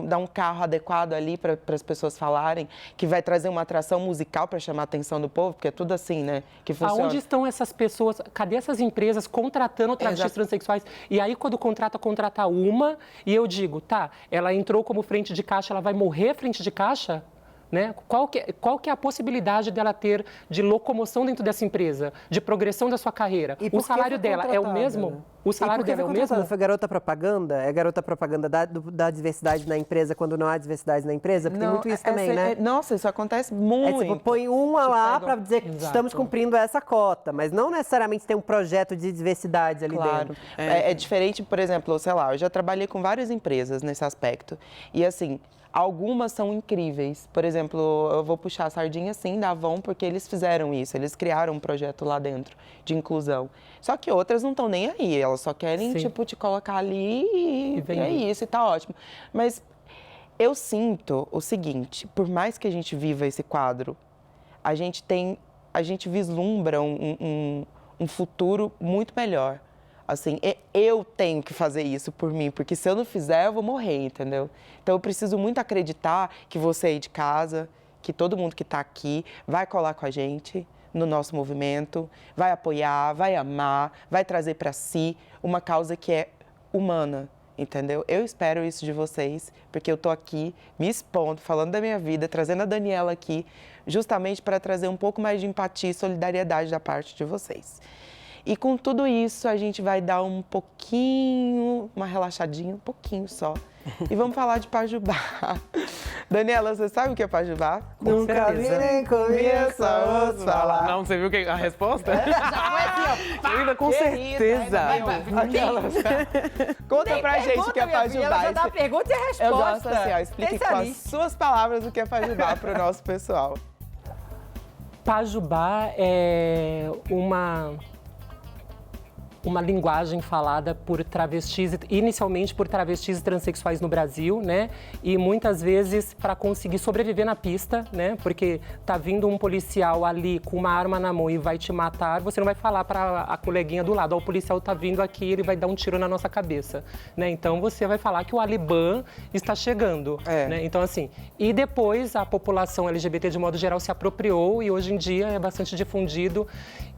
dar um carro adequado ali para as pessoas falarem, que vai trazer uma atração musical para chamar a atenção do povo, porque é tudo assim, né, que funciona. Aonde estão essas pessoas? Cadê essas empresas contratando travestis transexuais? E aí, quando contrata uma, e eu digo, tá, ela entrou como frente de caixa, ela vai morrer frente de caixa? Né? Qual que é a possibilidade dela ter de locomoção dentro dessa empresa, de progressão da sua carreira? O salário dela é o mesmo? O salário dela é o mesmo? Foi garota propaganda? É garota propaganda da diversidade na empresa quando não há diversidade na empresa? Porque tem muito isso também, né? Nossa, isso acontece muito. Tipo, põe uma lá para dizer que estamos cumprindo essa cota, mas não necessariamente tem um projeto de diversidade ali dentro. É diferente, por exemplo, sei lá, eu já trabalhei com várias empresas nesse aspecto. E assim, algumas são incríveis. Por exemplo, eu vou puxar a sardinha, sim, da Avon, porque eles fizeram isso. Eles criaram um projeto lá dentro de inclusão. Só que outras não estão nem aí. Elas só querem, tipo, te colocar ali e é isso, e tá ótimo. Mas eu sinto o seguinte, por mais que a gente viva esse quadro, a gente vislumbra um futuro muito melhor. Assim, eu tenho que fazer isso por mim, porque se eu não fizer, eu vou morrer, entendeu? Então, eu preciso muito acreditar que você aí de casa, que todo mundo que está aqui vai colar com a gente no nosso movimento, vai apoiar, vai amar, vai trazer para si uma causa que é humana, entendeu? Eu espero isso de vocês, porque eu estou aqui me expondo, falando da minha vida, trazendo a Daniela aqui, justamente para trazer um pouco mais de empatia e solidariedade da parte de vocês. E com tudo isso, a gente vai dar um pouquinho, uma relaxadinha, um pouquinho só. E vamos falar de Pajubá. Daniela, você sabe o que é Pajubá? Nunca vi nem conheço, ouço falar. Não, você viu a resposta? Já foi assim, ó. Querida, com certeza. Conta pra gente o que é Pajubá. Ela já dá a pergunta e a resposta. Eu gosto assim, ó, explique com as suas palavras o que é Pajubá para o nosso pessoal. Pajubá é uma linguagem falada por travestis, inicialmente por travestis transexuais no Brasil, né? E muitas vezes para conseguir sobreviver na pista, né? Porque tá vindo um policial ali com uma arma na mão e vai te matar, você não vai falar para a coleguinha do lado, ó, o policial tá vindo aqui, ele vai dar um tiro na nossa cabeça, né? Então você vai falar que o Alibã está chegando, né? Então assim, e depois a população LGBT de modo geral se apropriou e hoje em dia é bastante difundido.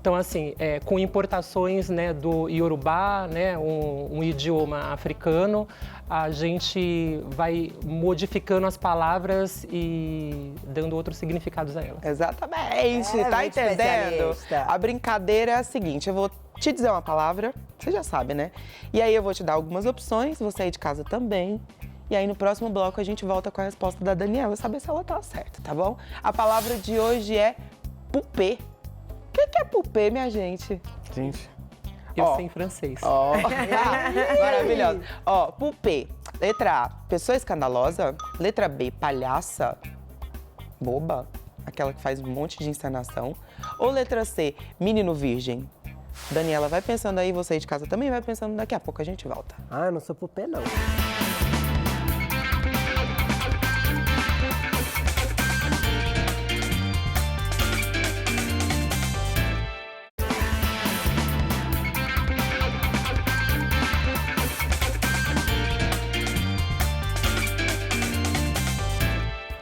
Então assim, com importações, né, do Iorubá, né, um idioma africano, a gente vai modificando as palavras e dando outros significados a elas. Exatamente, tá entendendo? A brincadeira é a seguinte, eu vou te dizer uma palavra, você já sabe, né? E aí eu vou te dar algumas opções, você aí de casa também. E aí no próximo bloco a gente volta com a resposta da Daniela, saber se ela tá certa, tá bom? A palavra de hoje é pupê. O que é pupê, minha gente? Gente... Eu sei em francês. Maravilhosa. Pupê. Letra A, pessoa escandalosa. Letra B, palhaça. Boba. Aquela que faz um monte de encenação. Ou letra C, menino virgem. Daniela, vai pensando aí, você aí de casa também vai pensando, daqui a pouco a gente volta. Ah, eu não sou pupê, não.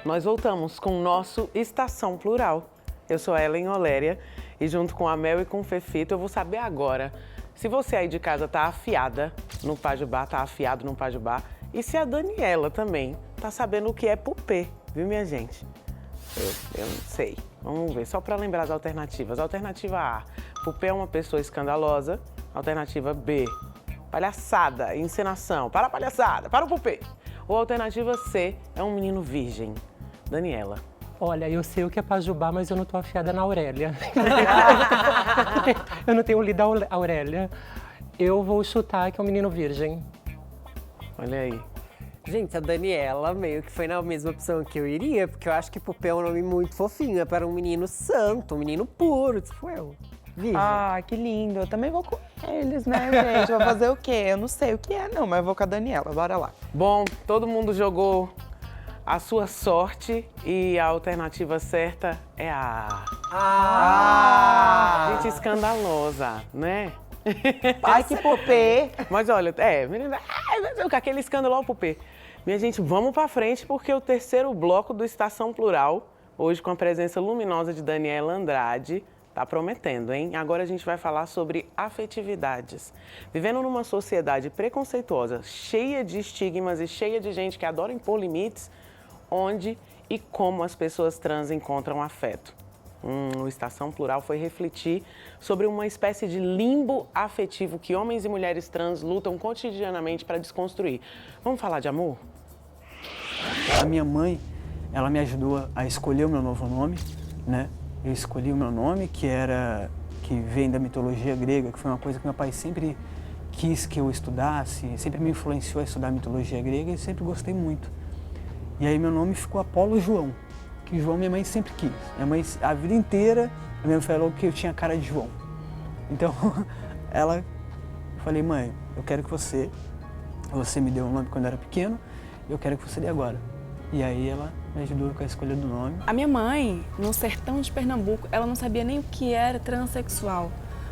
Nós voltamos com o nosso Estação Plural. Eu sou a Ellen Oléria e junto com a Mel e com o Fefito eu vou saber agora se você aí de casa tá afiada no Pajubá, tá afiado no Pajubá e se a Daniela também tá sabendo o que é pupê, viu minha gente? Eu não sei. Vamos ver, só para lembrar as alternativas. Alternativa A, pupê é uma pessoa escandalosa. Alternativa B, palhaçada, encenação. Para a palhaçada, para o pupê. Ou alternativa C, é um menino virgem. Daniela. Olha, eu sei o que é Pajubá, mas eu não tô afiada na Aurélia. Eu não tenho lido a Aurélia. Eu vou chutar que é um menino virgem. Olha aí. Gente, a Daniela meio que foi na mesma opção que eu iria, porque eu acho que Pupê é um nome muito fofinho, é para um menino santo, um menino puro, tipo eu. Viva. Ah, que lindo. Eu também vou com eles, né, gente? Vou fazer o quê? Eu não sei o que é, não, mas eu vou com a Daniela. Bora lá. Bom, todo mundo jogou a sua sorte e a alternativa certa é a A. Gente escandalosa, né? Ai, que Pupê. Mas olha, menina, aquele escândalo ao Pupê. Minha gente, vamos pra frente porque o terceiro bloco do Estação Plural, hoje com a presença luminosa de Daniela Andrade, tá prometendo, hein? Agora a gente vai falar sobre afetividades. Vivendo numa sociedade preconceituosa, cheia de estigmas e cheia de gente que adora impor limites, onde e como as pessoas trans encontram afeto. O Estação Plural foi refletir sobre uma espécie de limbo afetivo que homens e mulheres trans lutam cotidianamente para desconstruir. Vamos falar de amor? A minha mãe, ela me ajudou a escolher o meu novo nome, né? Eu escolhi o meu nome, que vem da mitologia grega, que foi uma coisa que meu pai sempre quis que eu estudasse, sempre me influenciou a estudar mitologia grega e sempre gostei muito. E aí meu nome ficou Apolo João, que João minha mãe sempre quis. Minha mãe, a vida inteira, minha mãe falou que eu tinha cara de João. Então, eu falei, mãe, eu quero que você me deu um nome quando eu era pequeno, eu quero que você dê agora. E aí ela me ajudou com a escolha do nome. A minha mãe, no sertão de Pernambuco, ela não sabia nem o que era transexual.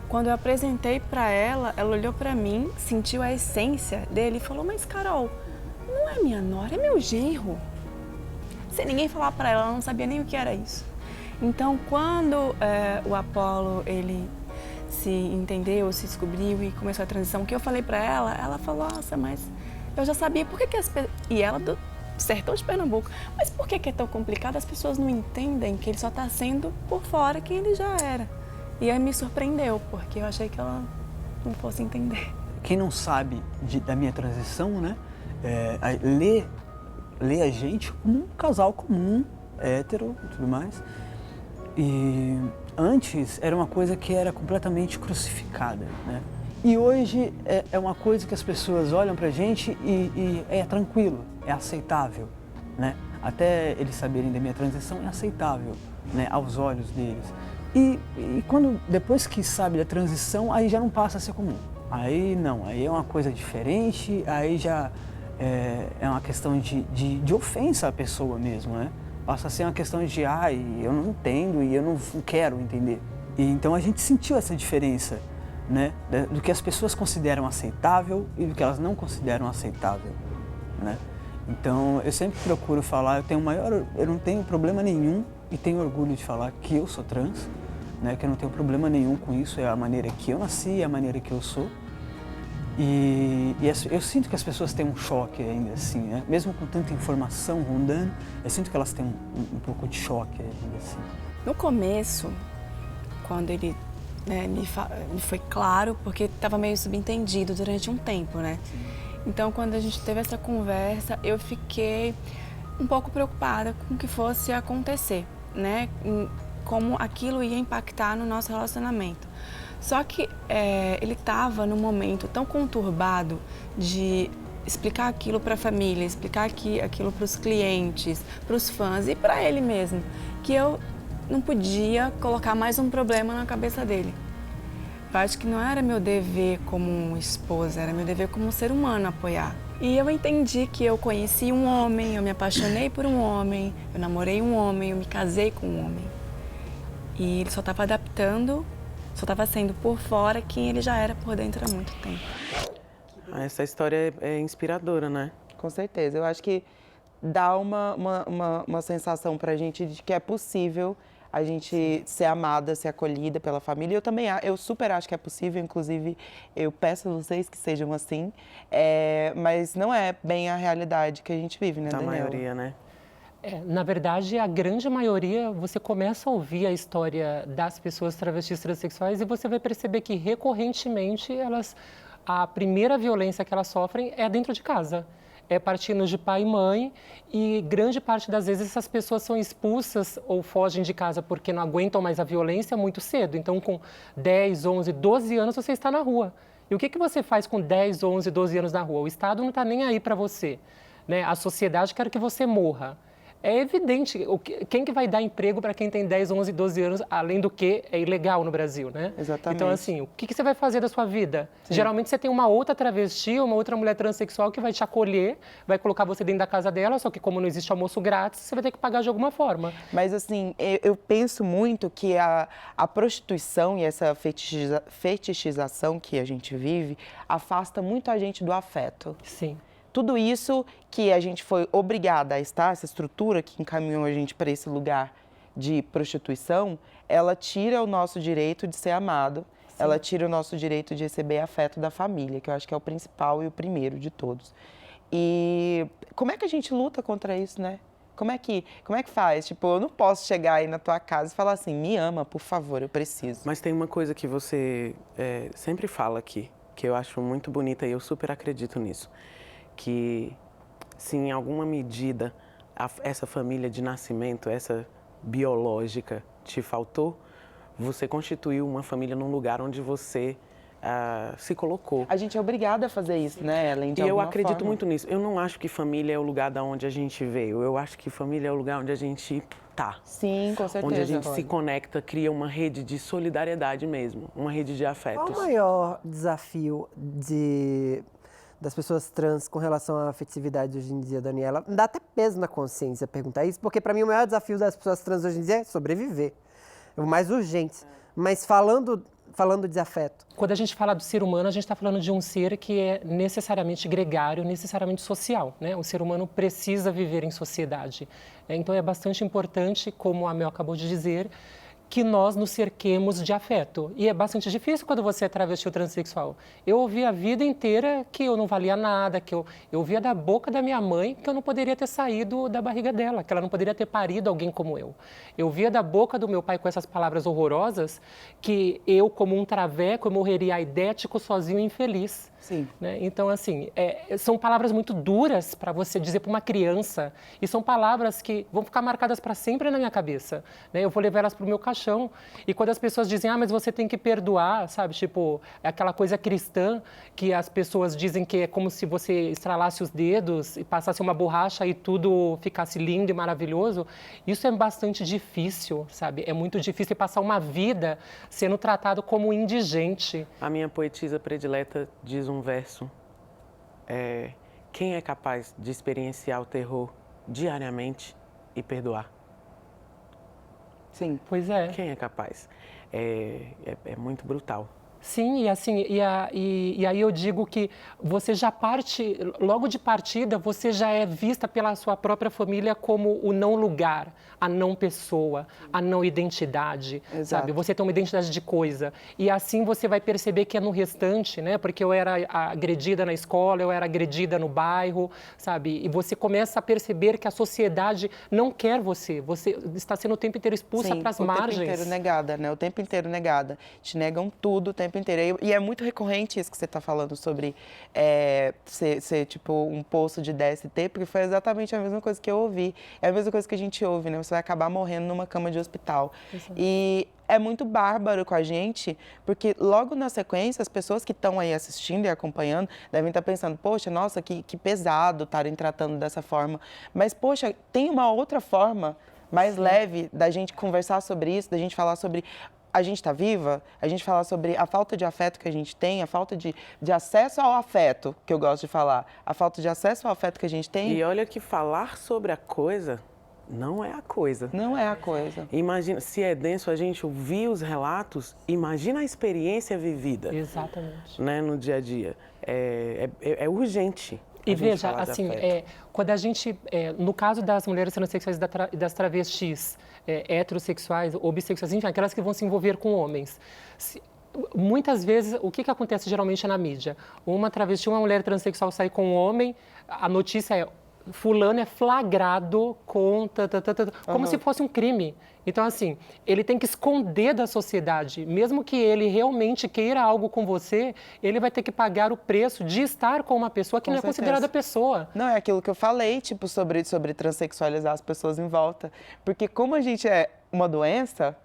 Quando eu apresentei para ela olhou para mim, sentiu a essência dele e falou, mas Carol, não é minha nora, é meu genro. Sem ninguém falar para ela não sabia nem o que era isso. Então, quando o Apolo, ele se entendeu, se descobriu e começou a transição, o que eu falei para ela falou, nossa, mas eu já sabia, por que as pessoas... E ela do sertão de Pernambuco, mas por que é tão complicado? As pessoas não entendem que ele só está sendo por fora quem ele já era. E aí me surpreendeu, porque eu achei que ela não fosse entender. Quem não sabe da minha transição, né, lê a gente como um casal comum, hétero e tudo mais. E antes era uma coisa que era completamente crucificada, né? E hoje é uma coisa que as pessoas olham pra gente e é tranquilo, é aceitável, né? Até eles saberem da minha transição é aceitável, né, aos olhos deles. E depois que sabe da transição, aí já não passa a ser comum. Aí não, aí é uma coisa diferente, aí já é uma questão de ofensa à pessoa mesmo, né? Passa a ser uma questão de, eu não entendo e eu não quero entender. E então a gente sentiu essa diferença, né? Do que as pessoas consideram aceitável e do que elas não consideram aceitável, né? Então eu sempre procuro falar, eu não tenho problema nenhum e tenho orgulho de falar que eu sou trans, né? Que eu não tenho problema nenhum com isso, é a maneira que eu nasci, é a maneira que eu sou. E eu sinto que as pessoas têm um choque ainda assim, né? Mesmo com tanta informação rondando, eu sinto que elas têm um pouco de choque ainda assim. No começo, quando ele me foi claro, porque estava meio subentendido durante um tempo, né? Então, quando a gente teve essa conversa, eu fiquei um pouco preocupada com o que fosse acontecer, né? Como aquilo ia impactar no nosso relacionamento. Só que ele estava num momento tão conturbado de explicar aquilo para a família, explicar aquilo para os clientes, para os fãs e para ele mesmo, que eu não podia colocar mais um problema na cabeça dele. Eu acho que não era meu dever como esposa, era meu dever como ser humano apoiar. E eu entendi que eu conheci um homem, eu me apaixonei por um homem, eu namorei um homem, eu me casei com um homem. E ele só estava adaptando, só estava sendo por fora quem ele já era por dentro há muito tempo. Essa história é inspiradora, né? Com certeza. Eu acho que dá uma sensação pra gente de que é possível a gente ser amada, ser acolhida pela família. Eu super acho que é possível, inclusive eu peço a vocês que sejam assim, mas não é bem a realidade que a gente vive, né, Daniela? Da maioria, né? Na verdade, a grande maioria, você começa a ouvir a história das pessoas travestis transexuais e você vai perceber que recorrentemente a primeira violência que elas sofrem é dentro de casa. É partindo de pai e mãe e grande parte das vezes essas pessoas são expulsas ou fogem de casa porque não aguentam mais a violência muito cedo. Então, com 10, 11, 12 anos, você está na rua. E o que você faz com 10, 11, 12 anos na rua? O Estado não está nem aí para você. né? A sociedade quer que você morra. É evidente, quem que vai dar emprego para quem tem 10, 11, 12 anos, além do que é ilegal no Brasil, né? Exatamente. Então, assim, o que você vai fazer da sua vida? Sim. Geralmente você tem uma outra travesti, uma outra mulher transexual que vai te acolher, vai colocar você dentro da casa dela, só que como não existe almoço grátis, você vai ter que pagar de alguma forma. Mas, assim, eu penso muito que a prostituição e essa fetichização que a gente vive afasta muito a gente do afeto. Sim. Tudo isso que a gente foi obrigada a estar, essa estrutura que encaminhou a gente para esse lugar de prostituição, ela tira o nosso direito de ser amado, ela tira o nosso direito de receber afeto da família, que eu acho que é o principal e o primeiro de todos. E como é que a gente luta contra isso, né? Como é que faz? Tipo, eu não posso chegar aí na tua casa e falar assim, me ama, por favor, eu preciso. Mas tem uma coisa que você sempre fala aqui, que eu acho muito bonita e eu super acredito nisso. Que se em alguma medida essa família de nascimento, essa biológica te faltou, você constituiu uma família num lugar onde você se colocou. A gente é obrigada a fazer isso, né, Ellen? E eu acredito muito nisso. Eu não acho que família é o lugar da onde a gente veio. Eu acho que família é o lugar onde a gente tá. Sim, com certeza. Onde a gente se conecta, cria uma rede de solidariedade mesmo, uma rede de afetos. Qual o maior desafio das pessoas trans com relação à afetividade hoje em dia, Daniela? Dá até peso na consciência perguntar isso, porque para mim o maior desafio das pessoas trans hoje em dia é sobreviver. É o mais urgente. Mas falando de afeto. Quando a gente fala do ser humano, a gente está falando de um ser que é necessariamente gregário, necessariamente social, né? O ser humano precisa viver em sociedade. Então é bastante importante, como a Mel acabou de dizer, que nós nos cerquemos de afeto. E é bastante difícil quando você é travesti ou transexual. Eu ouvi a vida inteira que eu não valia nada, que eu ouvia da boca da minha mãe que eu não poderia ter saído da barriga dela, que ela não poderia ter parido alguém como eu. Eu via da boca do meu pai com essas palavras horrorosas que eu, como um traveco, eu morreria aidético, sozinho e infeliz. Sim. Né? Então, assim, são palavras muito duras para você dizer para uma criança e são palavras que vão ficar marcadas para sempre na minha cabeça. Né? Eu vou levar elas para o meu caixão. E quando as pessoas dizem, mas você tem que perdoar, sabe? Tipo, é aquela coisa cristã que as pessoas dizem que é como se você estralasse os dedos e passasse uma borracha e tudo ficasse lindo e maravilhoso. Isso é bastante difícil, sabe? É muito difícil passar uma vida sendo tratado como indigente. A minha poetisa predileta diz um verso, quem é capaz de experienciar o terror diariamente e perdoar? Sim. Pois é. Quem é capaz? É muito brutal. Sim, e assim, e aí eu digo que você já parte, logo de partida, você já é vista pela sua própria família como o não lugar, a não pessoa, a não identidade, sabe? Você tem uma identidade de coisa. E assim você vai perceber que é no restante, né? Porque eu era agredida na escola, eu era agredida no bairro, sabe? E você começa a perceber que a sociedade não quer você está sendo o tempo inteiro expulsa para as margens. O tempo inteiro negada, né? O tempo inteiro negada. Te negam tudo o tempo inteiro. E é muito recorrente isso que você está falando sobre ser tipo um poço de DST, porque foi exatamente a mesma coisa que eu ouvi. É a mesma coisa que a gente ouve, né? Você vai acabar morrendo numa cama de hospital. Exato. E é muito bárbaro com a gente, porque logo na sequência, as pessoas que estão aí assistindo e acompanhando devem estar pensando, poxa, nossa, que pesado estarem tratando dessa forma. Mas, poxa, tem uma outra forma mais leve da gente conversar sobre isso, da gente falar sobre a gente está viva, a gente falar sobre a falta de afeto que a gente tem, a falta de acesso ao afeto, que eu gosto de falar, a falta de acesso ao afeto que a gente tem. E olha que falar sobre a coisa não é a coisa. Não é a coisa. Imagina, se é denso a gente ouvir os relatos, imagina a experiência vivida. Exatamente. Né, no dia a dia. É urgente. E veja, assim, quando a gente, no caso das mulheres transexuais e das travestis, heterossexuais, bissexuais, enfim, aquelas que vão se envolver com homens, muitas vezes, o que acontece geralmente na mídia? Uma travesti, uma mulher transexual sai com um homem, a notícia é fulano é flagrado com... como se fosse um crime. Então, assim, ele tem que esconder da sociedade. Mesmo que ele realmente queira algo com você, ele vai ter que pagar o preço de estar com uma pessoa que não é considerada pessoa. Não, é aquilo que eu falei, tipo, sobre transexualizar as pessoas em volta. Porque como a gente é uma doença,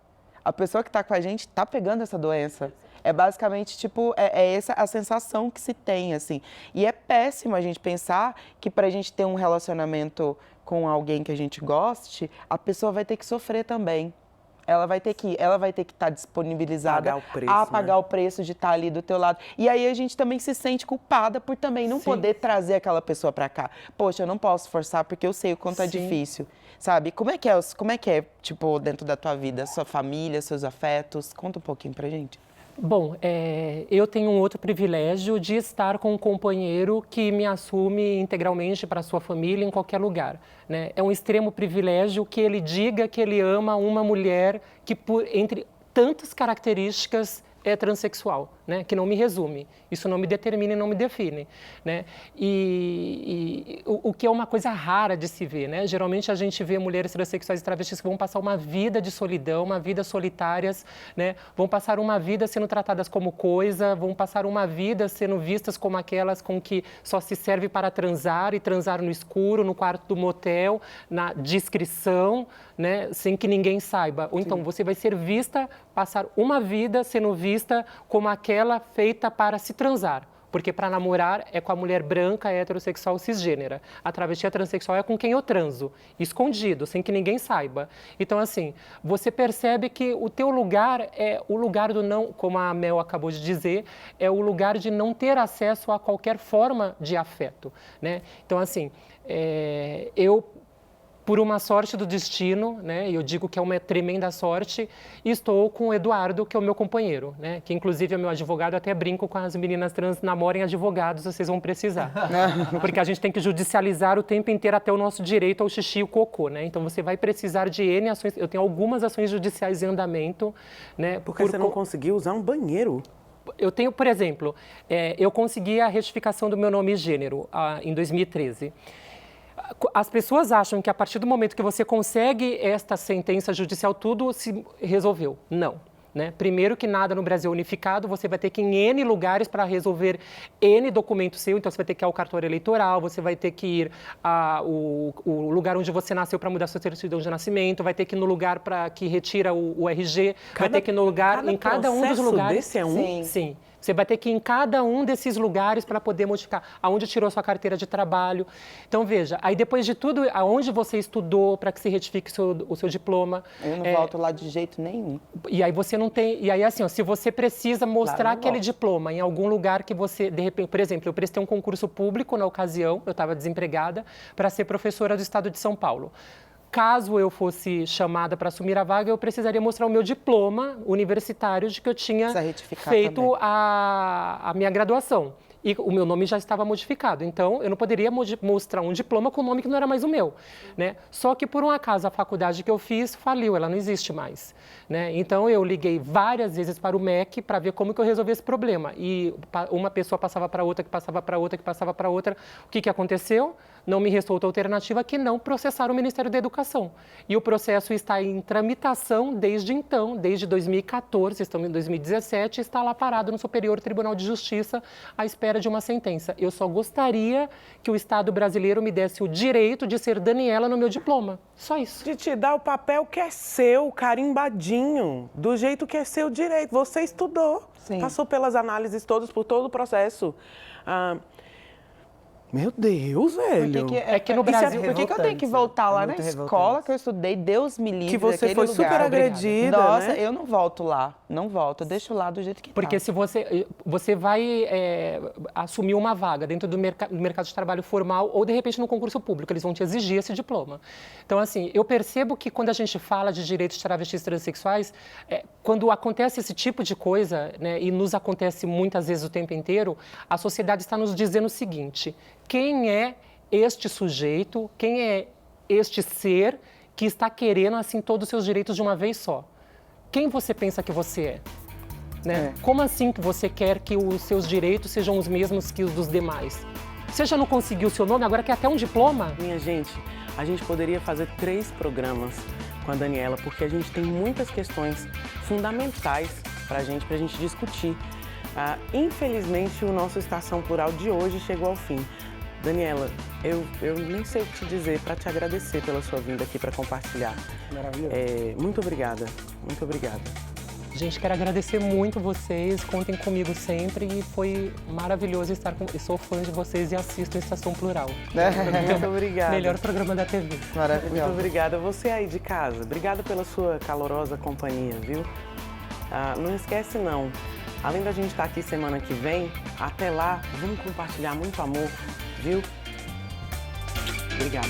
a pessoa que está com a gente está pegando essa doença. É basicamente, tipo, essa a sensação que se tem, assim. E é péssimo a gente pensar que pra gente ter um relacionamento com alguém que a gente goste, a pessoa vai ter que sofrer também. Ela vai ter que estar disponibilizada a pagar o preço de estar ali do teu lado. E aí a gente também se sente culpada por também não poder trazer aquela pessoa para cá. Poxa, eu não posso forçar porque eu sei o quanto é difícil, sabe? Como é que é, tipo, dentro da tua vida, sua família, seus afetos? Conta um pouquinho pra gente. Bom, eu tenho um outro privilégio de estar com um companheiro que me assume integralmente para a sua família em qualquer lugar, né? É um extremo privilégio que ele diga que ele ama uma mulher que, entre tantas características, é transexual, né? Que não me resume. Isso não me determina e não me define, né? O que é uma coisa rara de se ver, né? Geralmente a gente vê mulheres transexuais e travestis que vão passar uma vida de solidão, uma vida solitárias, né? Vão passar uma vida sendo tratadas como coisa, vão passar uma vida sendo vistas como aquelas com que só se serve para transar e transar no escuro, no quarto do motel, na discrição, né? Sem que ninguém saiba. Ou então você vai ser vista, passar uma vida sendo vista como aquela feita para se transar. Porque para namorar é com a mulher branca, heterossexual, cisgênera. A travesti a transexual é com quem eu transo, escondido, sem que ninguém saiba. Então, assim, você percebe que o teu lugar é o lugar do não, como a Mel acabou de dizer, é o lugar de não ter acesso a qualquer forma de afeto, né? Então, assim, por uma sorte do destino, né, eu digo que é uma tremenda sorte, estou com o Eduardo, que é o meu companheiro, né, que inclusive é meu advogado, até brinco com as meninas trans, namorem advogados, vocês vão precisar. Porque a gente tem que judicializar o tempo inteiro até o nosso direito ao xixi e o cocô, né, então você vai precisar de N ações, eu tenho algumas ações judiciais em andamento, né. Porque você não conseguiu usar um banheiro? Eu tenho, por exemplo, eu consegui a retificação do meu nome e gênero em 2013. As pessoas acham que a partir do momento que você consegue esta sentença judicial, tudo se resolveu. Não. Né? Primeiro que nada no Brasil é unificado, você vai ter que ir em N lugares para resolver N documento seu, então você vai ter que ir ao cartório eleitoral, você vai ter que ir ao lugar onde você nasceu para mudar sua certidão de nascimento, vai ter que ir no lugar que retira o RG, vai ter que ir no lugar, em cada um dos lugares. Desse é um? Sim. Sim. Você vai ter que ir em cada um desses lugares para poder modificar aonde tirou sua carteira de trabalho. Então, veja, aí depois de tudo, aonde você estudou para que se retifique o seu diploma. Eu não volto lá de jeito nenhum. E aí você não tem... E aí, assim, ó, se você precisa mostrar aquele diploma em algum lugar que você, de repente... Por exemplo, eu prestei um concurso público na ocasião, eu estava desempregada, para ser professora do estado de São Paulo. Caso eu fosse chamada para assumir a vaga, eu precisaria mostrar o meu diploma universitário de que eu tinha feito a minha graduação. E o meu nome já estava modificado. Então, eu não poderia mostrar um diploma com um nome que não era mais o meu, né? Só que, por um acaso, a faculdade que eu fiz faliu, ela não existe mais, né? Então, eu liguei várias vezes para o MEC para ver como que eu resolvi esse problema. E uma pessoa passava para outra, que passava para outra, que passava para outra. O que aconteceu? Não me restou outra alternativa que não processar o Ministério da Educação. E o processo está em tramitação desde então, desde 2014, estamos em 2017, está lá parado no Superior Tribunal de Justiça à espera de uma sentença. Eu só gostaria que o Estado brasileiro me desse o direito de ser Daniela no meu diploma. Só isso. De te dar o papel que é seu, carimbadinho, do jeito que é seu direito. Você estudou, passou pelas análises todas, por todo o processo. Meu Deus, velho. É que no Brasil... Por que eu tenho que voltar lá na escola que eu estudei, Deus me livre, que você foi super agredida, Nossa, né? Eu não volto lá, não volto, eu deixo lá do jeito que Porque se você vai assumir uma vaga dentro do mercado de trabalho formal ou, de repente, no concurso público, eles vão te exigir esse diploma. Então, assim, eu percebo que quando a gente fala de direitos de travestis transexuais, quando acontece esse tipo de coisa, né, e nos acontece muitas vezes o tempo inteiro, a sociedade está nos dizendo o seguinte: quem é este sujeito, quem é este ser que está querendo, assim, todos os seus direitos de uma vez só? Quem você pensa que você é? Né? Como assim que você quer que os seus direitos sejam os mesmos que os dos demais? Você já não conseguiu o seu nome, agora quer até um diploma? Minha gente, a gente poderia fazer 3 programas com a Daniela, porque a gente tem muitas questões fundamentais pra gente discutir. Infelizmente, o nosso Estação Plural de hoje chegou ao fim. Daniela, eu nem sei o que te dizer para te agradecer pela sua vinda aqui para compartilhar. Maravilhoso. Muito obrigada, muito obrigada. Gente, quero agradecer muito vocês, contem comigo sempre e foi maravilhoso estar com... Eu sou fã de vocês e assisto Estação Plural. Muito obrigada. Melhor programa da TV. Maravilhoso. Muito obrigada. Você aí de casa, obrigada pela sua calorosa companhia, viu? Não esquece não, além da gente estar aqui semana que vem, até lá, vamos compartilhar muito amor, viu? Obrigada.